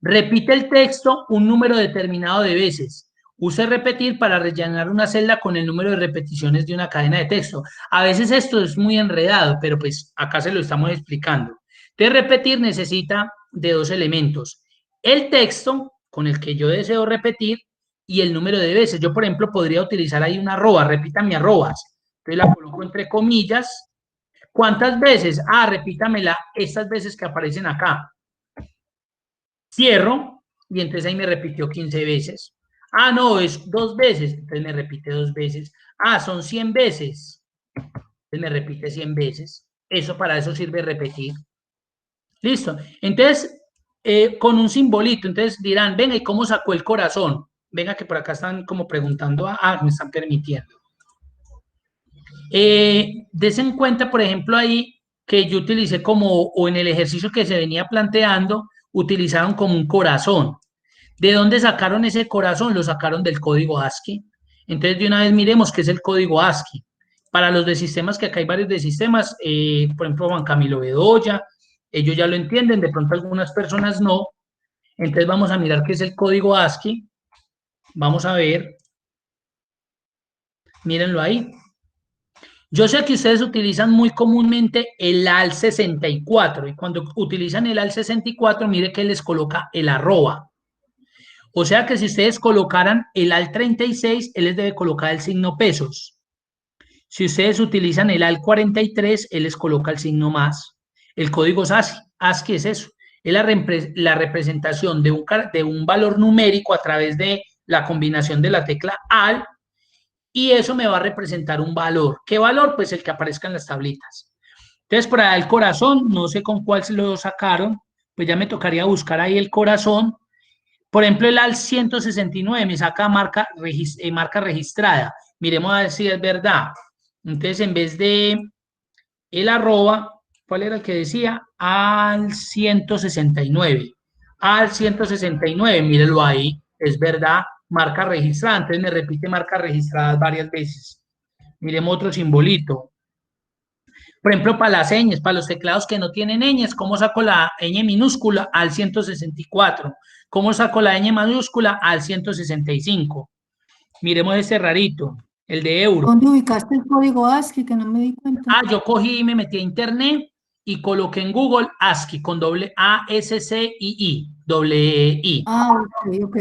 Speaker 1: Repite el texto un número determinado de veces. Use repetir para rellenar una celda con el número de repeticiones de una cadena de texto. A veces esto es muy enredado, pero pues acá se lo estamos explicando. Entonces, repetir necesita de 2 elementos. El texto con el que yo deseo repetir y el número de veces. Yo, por ejemplo, podría utilizar ahí una arroba, repítame arrobas. Entonces la coloco entre comillas. ¿Cuántas veces? Repítamela estas veces que aparecen acá. Cierro, y entonces ahí me repitió 15 veces. No, es 2 veces, entonces me repite 2 veces. Son 100 veces, entonces me repite 100 veces. Eso, para eso sirve repetir. Listo. Entonces, con un simbolito, entonces dirán, venga, ¿y cómo sacó el corazón? Venga, que por acá están como preguntando, me están permitiendo. Des en cuenta, por ejemplo, ahí que yo utilicé o en el ejercicio que se venía planteando, utilizaron como un corazón. ¿De dónde sacaron ese corazón? Lo sacaron del código ASCII. Entonces, de una vez miremos qué es el código ASCII. Para los de sistemas, que acá hay varios de sistemas, por ejemplo, Juan Camilo Bedoya, ellos ya lo entienden, de pronto algunas personas no. Entonces, vamos a mirar qué es el código ASCII. Vamos a ver. Mírenlo ahí. Yo sé que ustedes utilizan muy comúnmente el AL64 y cuando utilizan el AL64, mire que les coloca el arroba. O sea que si ustedes colocaran el AL36, él les debe colocar el signo pesos. Si ustedes utilizan el AL43, él les coloca el signo más. El código ASCII es eso. Es la representación de un valor numérico a través de la combinación de la tecla AL. Y eso me va a representar un valor. ¿Qué valor? Pues el que aparezca en las tablitas. Entonces, para el corazón, no sé con cuál se lo sacaron, pues ya me tocaría buscar ahí el corazón. Por ejemplo, el AL 169 me saca marca registrada. Miremos a ver si es verdad. Entonces, en vez de el arroba, ¿cuál era el que decía? AL 169. AL 169, mírelo ahí, es verdad. Marca registrada, entonces me repite marca registrada varias veces. Miremos otro simbolito. Por ejemplo, para las ñes, para los teclados que no tienen ñes, ¿cómo saco la ñ minúscula? Al 164. ¿Cómo saco la ñ mayúscula? Al 165. Miremos este rarito, el de euro.
Speaker 6: ¿Dónde ubicaste el código ASCII que no me di cuenta?
Speaker 1: Yo cogí y me metí a internet y coloqué en Google ASCII con doble ASCII, doble I.
Speaker 6: Ok,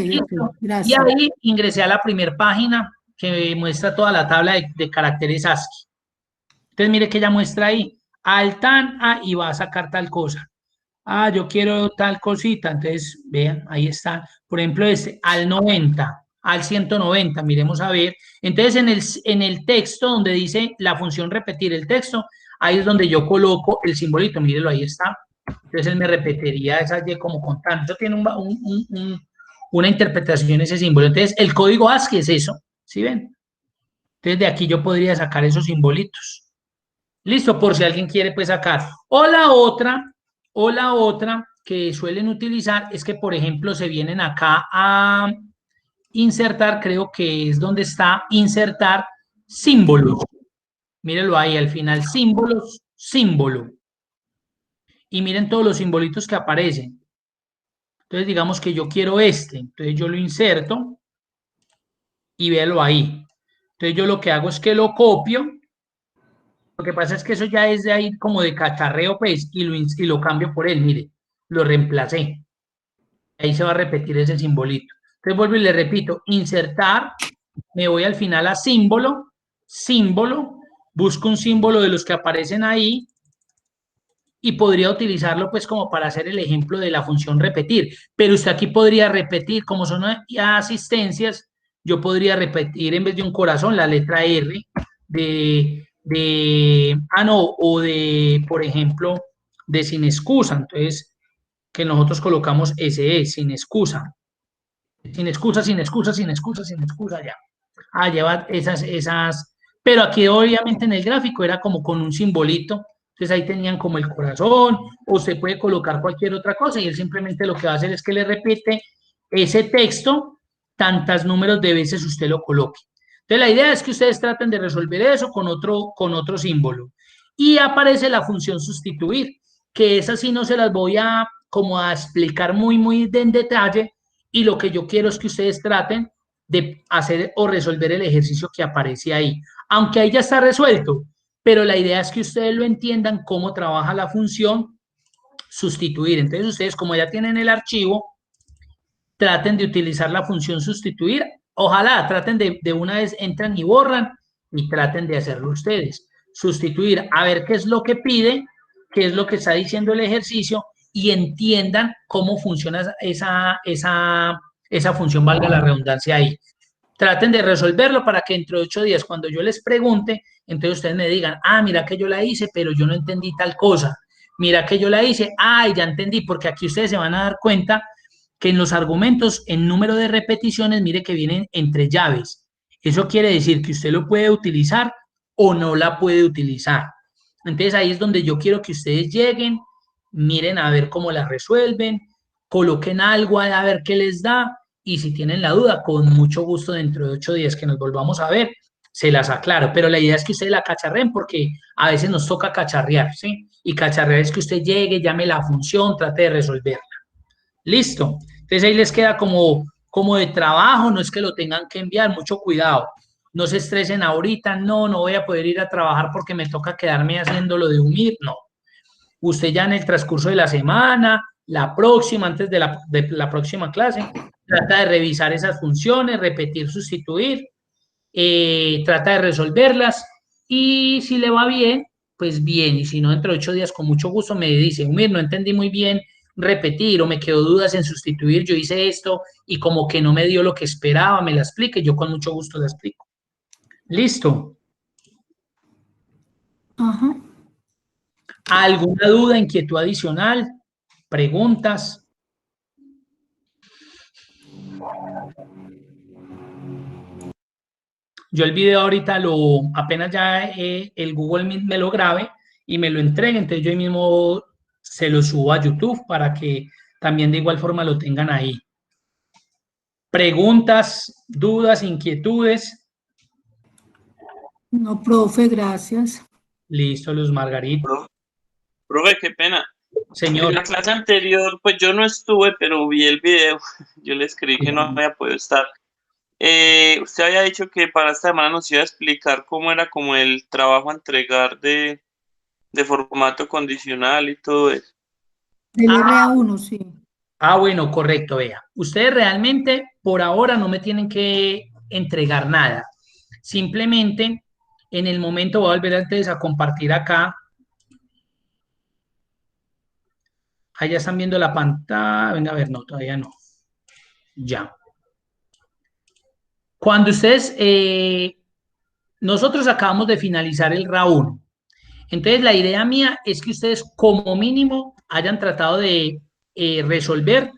Speaker 6: gracias.
Speaker 1: Y ahí ingresé a la primera página que muestra toda la tabla de caracteres ASCII. Entonces, mire que ella muestra ahí, al tan, y va a sacar tal cosa. Yo quiero tal cosita. Entonces, vean, ahí está. Por ejemplo, al 90, al 190, miremos a ver. Entonces, en el texto donde dice la función repetir el texto, ahí es donde yo coloco el simbolito. Mírelo, ahí está. Entonces, él me repetiría esa Y como contando. Eso tiene una interpretación ese símbolo. Entonces, el código ASCII es eso. ¿Sí ven? Entonces, de aquí yo podría sacar esos simbolitos. Listo, por si alguien quiere pues sacar. O la otra que suelen utilizar es que, por ejemplo, se vienen acá a insertar, creo que es donde está insertar símbolos. Mírenlo ahí al final, símbolos, símbolo. Y miren todos los simbolitos que aparecen. Entonces, digamos que yo quiero entonces yo lo inserto y véalo ahí. Entonces, yo lo que hago es que lo copio. Lo que pasa es que eso ya es de ahí como de cacharreo, pues, y lo cambio por él, mire, lo reemplacé. Ahí se va a repetir ese simbolito. Entonces vuelvo y le repito, insertar, me voy al final a símbolo, símbolo, busco un símbolo de los que aparecen ahí y podría utilizarlo pues como para hacer el ejemplo de la función repetir. Pero usted aquí podría repetir, como son asistencias, yo podría repetir en vez de un corazón la letra R por ejemplo, de sin excusa. Entonces, que nosotros colocamos SE, sin excusa. Sin excusa, sin excusa, sin excusa, sin excusa, ya. Lleva esas, pero aquí obviamente en el gráfico era como con un simbolito. Entonces ahí tenían como el corazón, o se puede colocar cualquier otra cosa y él simplemente lo que va a hacer es que le repite ese texto tantos números de veces usted lo coloque. Entonces la idea es que ustedes traten de resolver eso con otro símbolo. Y aparece la función sustituir, que esa sí no se las voy a como a explicar muy en detalle, y lo que yo quiero es que ustedes traten de hacer o resolver el ejercicio que aparece ahí. Aunque ahí ya está resuelto, pero la idea es que ustedes lo entiendan cómo trabaja la función sustituir. Entonces ustedes, como ya tienen el archivo, traten de utilizar la función sustituir. Ojalá traten de una vez, entran y borran y traten de hacerlo ustedes. Sustituir, a ver qué es lo que pide, qué es lo que está diciendo el ejercicio, y entiendan cómo funciona esa función, valga la redundancia ahí. Traten de resolverlo para que dentro de 8 días, cuando yo les pregunte, entonces ustedes me digan, ah, mira que yo la hice, pero yo no entendí tal cosa. Mira que yo la hice, ah, ya entendí, porque aquí ustedes se van a dar cuenta que en los argumentos, en número de repeticiones, mire que vienen entre llaves. Eso quiere decir que usted lo puede utilizar o no la puede utilizar. Entonces ahí es donde yo quiero que ustedes lleguen, miren a ver cómo la resuelven, coloquen algo a ver qué les da, y si tienen la duda, con mucho gusto dentro de 8 días que nos volvamos a ver, se las aclaro. Pero la idea es que ustedes la cacharren, porque a veces nos toca cacharrear, ¿sí? Y cacharrear es que usted llegue, llame la función, trate de resolverla. Listo. Entonces ahí les queda como de trabajo, no es que lo tengan que enviar, mucho cuidado. No se estresen ahorita, no voy a poder ir a trabajar porque me toca quedarme haciendo lo de UMIR, no. Usted ya en el transcurso de la semana, la próxima, antes de la próxima clase, trata de revisar esas funciones, repetir, sustituir, trata de resolverlas, y si le va bien, pues bien, y si no, dentro de 8 días con mucho gusto me dice, Umir, no entendí muy bien repetir, o me quedó dudas en sustituir, yo hice esto y como que no me dio lo que esperaba, me la explique, yo con mucho gusto la explico. ¿Listo?
Speaker 6: Ajá.
Speaker 1: ¿Alguna duda, inquietud adicional? ¿Preguntas? Yo el video ahorita apenas ya el Google Meet me lo grabe y me lo entregue, entonces yo ahí mismo se lo subo a YouTube para que también de igual forma lo tengan ahí. ¿Preguntas, dudas, inquietudes?
Speaker 6: No, profe, gracias.
Speaker 1: Listo, Luz Margarita.
Speaker 3: Profe, qué pena.
Speaker 1: Señor.
Speaker 3: En la clase anterior, pues yo no estuve, pero vi el video. Yo le escribí que no había podido estar. Usted había dicho que para esta semana nos iba a explicar cómo era como el trabajo a entregar de formato condicional y todo eso.
Speaker 6: Del RA1, sí.
Speaker 1: Ah, bueno, correcto, vea. Ustedes realmente por ahora no me tienen que entregar nada. Simplemente en el momento voy a volver antes a compartir acá. Allá están viendo la pantalla. Venga, a ver, no, todavía no. Ya. Cuando ustedes, nosotros acabamos de finalizar el RA1. Entonces, la idea mía es que ustedes como mínimo hayan tratado de resolver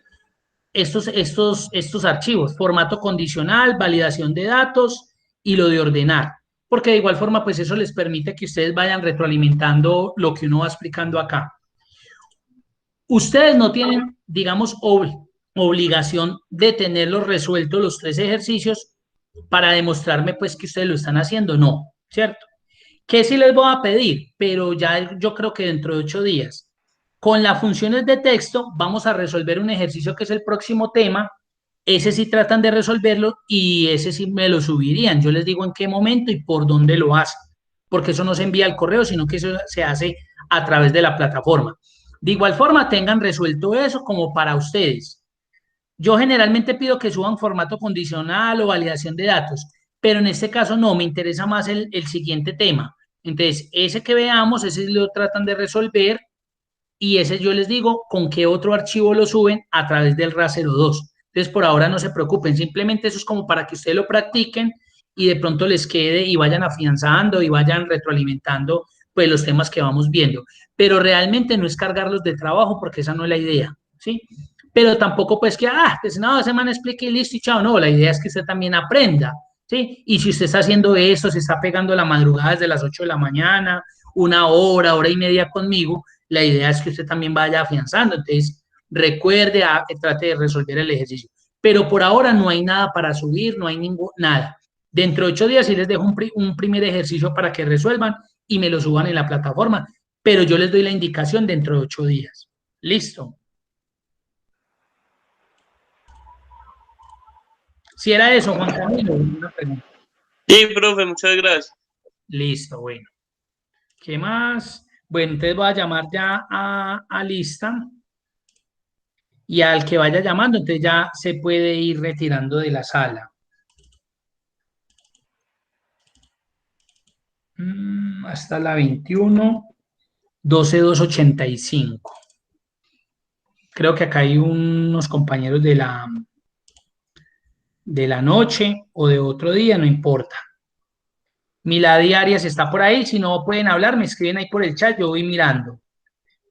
Speaker 1: estos archivos, formato condicional, validación de datos y lo de ordenar, porque de igual forma, pues eso les permite que ustedes vayan retroalimentando lo que uno va explicando acá. Ustedes no tienen, digamos, obligación de tenerlos resueltos los 3 ejercicios para demostrarme, pues, que ustedes lo están haciendo, no, ¿cierto? ¿Qué sí les voy a pedir? Pero ya yo creo que dentro de 8 días, con las funciones de texto, vamos a resolver un ejercicio que es el próximo tema. Ese sí tratan de resolverlo y ese sí me lo subirían. Yo les digo en qué momento y por dónde lo hacen, porque eso no se envía al correo, sino que eso se hace a través de la plataforma. De igual forma, tengan resuelto eso como para ustedes. Yo generalmente pido que suban formato condicional o validación de datos, pero en este caso no, me interesa más el siguiente tema. Entonces, ese que veamos, ese lo tratan de resolver, y ese yo les digo con qué otro archivo lo suben a través del RA02. Entonces, por ahora no se preocupen, simplemente eso es como para que ustedes lo practiquen y de pronto les quede y vayan afianzando y vayan retroalimentando pues los temas que vamos viendo. Pero realmente no es cargarlos de trabajo, porque esa no es la idea, ¿sí? Pero tampoco pues que, pues no, semana explique y listo y chao. No, la idea es que usted también aprenda, ¿sí? Y si usted está haciendo eso, se está pegando la madrugada desde las 8 de la mañana, 1 hora, hora y media conmigo, la idea es que usted también vaya afianzando. Entonces, recuerde, trate de resolver el ejercicio. pero por ahora no hay nada para subir, no hay nada. Dentro de 8 días sí les dejo un primer ejercicio para que resuelvan y me lo suban en la plataforma, pero yo les doy la indicación dentro de 8 días. ¿Listo? Si era eso, Juan Camilo, una pregunta.
Speaker 3: Sí, profe, muchas gracias.
Speaker 1: Listo, bueno. ¿Qué más? Bueno, entonces voy a llamar ya a lista y al que vaya llamando, entonces ya se puede ir retirando de la sala. Hasta la 21, 12.285. Creo que acá hay unos compañeros de la noche o de otro día, no importa. Milady Arias está por ahí, si no pueden hablar, me escriben ahí por el chat, yo voy mirando.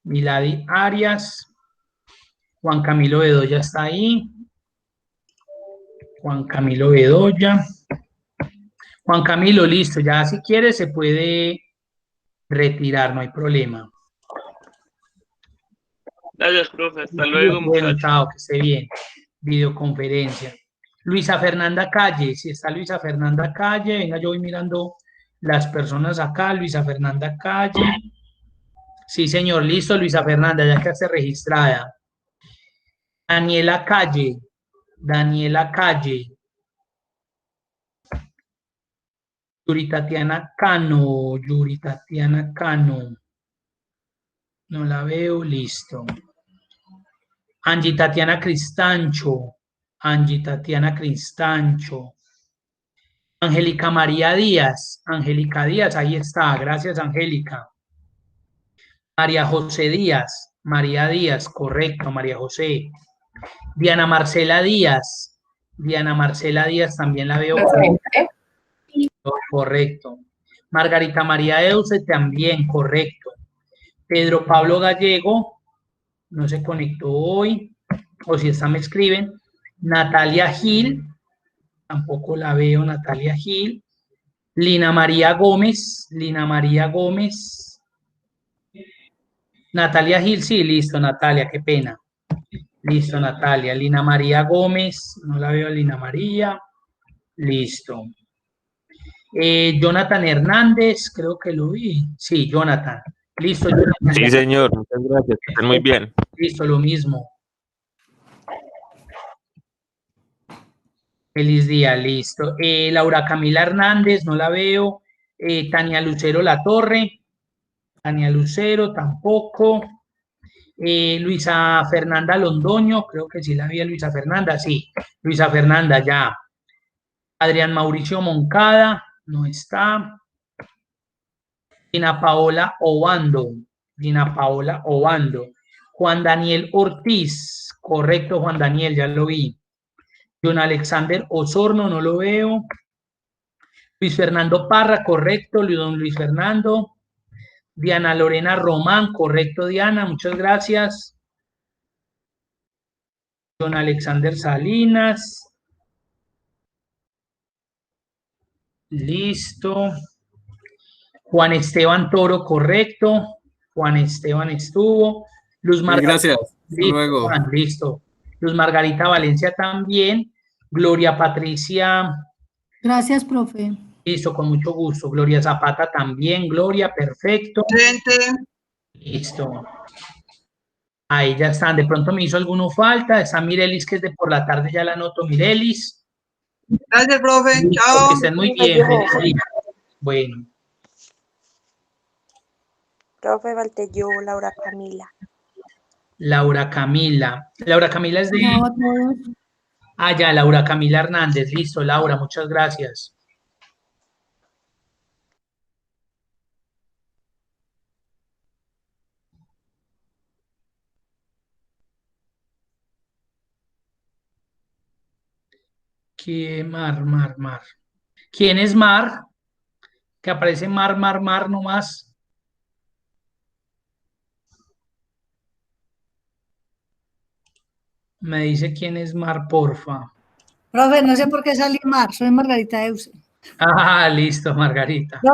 Speaker 1: Milady Arias, Juan Camilo Bedoya está ahí. Juan Camilo Bedoya. Juan Camilo, listo, ya si quiere se puede retirar, no hay problema.
Speaker 3: Gracias, profe. Hasta luego,
Speaker 1: Bueno,
Speaker 3: muchachos.
Speaker 1: chao, que esté bien. Videoconferencia. Luisa Fernanda Calle, si está Luisa Fernanda Calle, venga, yo voy mirando las personas acá. Luisa Fernanda Calle. Sí, señor, listo, Luisa Fernanda, ya que hace registrada. Daniela Calle. Daniela Calle. Yuri Tatiana Cano. Yuri Tatiana Cano. No la veo, listo. Angie Tatiana Cristancho. Angie Tatiana Cristancho. Angélica María Díaz. Angélica Díaz, ahí está. Gracias, Angélica. María José Díaz. María Díaz, correcto, María José. Diana Marcela Díaz. Diana Marcela Díaz también la veo. Correcto. Margarita María Euse también, correcto. Pedro Pablo Gallego, no se conectó hoy, o si está me escriben. Natalia Gil, tampoco la veo, Natalia Gil. Lina María Gómez, Lina María Gómez. Natalia Gil, sí, listo, Natalia, qué pena. Listo, Natalia. Lina María Gómez, no la veo, Lina María. Listo. Jonathan Hernández, creo que lo vi. Sí, Jonathan. Listo, Jonathan.
Speaker 8: Sí, señor, muchas gracias. Estén muy bien.
Speaker 1: Listo, lo mismo. Feliz día, listo. Laura Camila Hernández, no la veo. Tania Lucero La Torre. Tania Lucero, tampoco. Luisa Fernanda Londoño, creo que sí la vi a Luisa Fernanda, sí. Luisa Fernanda, ya. Adrián Mauricio Moncada, no está. Dina Paola Obando. Dina Paola Obando. Juan Daniel Ortiz, correcto, Juan Daniel, ya lo vi. John Alexander Osorno, no lo veo. Luis Fernando Parra, correcto, don Luis Fernando. Diana Lorena Román, correcto, Diana, muchas gracias. John Alexander Salinas. Listo. Juan Esteban Toro, correcto. Juan Esteban estuvo. Luz Margarita.
Speaker 2: Gracias.
Speaker 1: Listo,
Speaker 2: Luego.
Speaker 1: Juan, listo. Luz Margarita Valencia también. Gloria Patricia.
Speaker 6: Gracias, profe.
Speaker 1: Listo, con mucho gusto. Gloria Zapata también. Gloria, perfecto. Listo. Ahí ya están. De pronto me hizo alguno falta. Está Mirelis, que es de por la tarde, ya la anoto, Mirelis.
Speaker 9: Gracias, profe.
Speaker 1: Listo,
Speaker 9: Chao.
Speaker 1: que estén muy bien. Feliz día. Bueno.
Speaker 10: Profe, falté yo, Laura Camila.
Speaker 1: Laura Camila. Laura Camila es de...
Speaker 6: Chao a todos.
Speaker 1: Ah, ya, Laura Camila Hernández. Listo, Laura, muchas gracias. ¿Quién? Mar. ¿Quién es Mar? Que aparece Mar nomás. Me dice quién es Mar, porfa.
Speaker 6: Profe, no sé por qué salí Mar, soy Margarita Euse.
Speaker 1: Ah, listo, Margarita.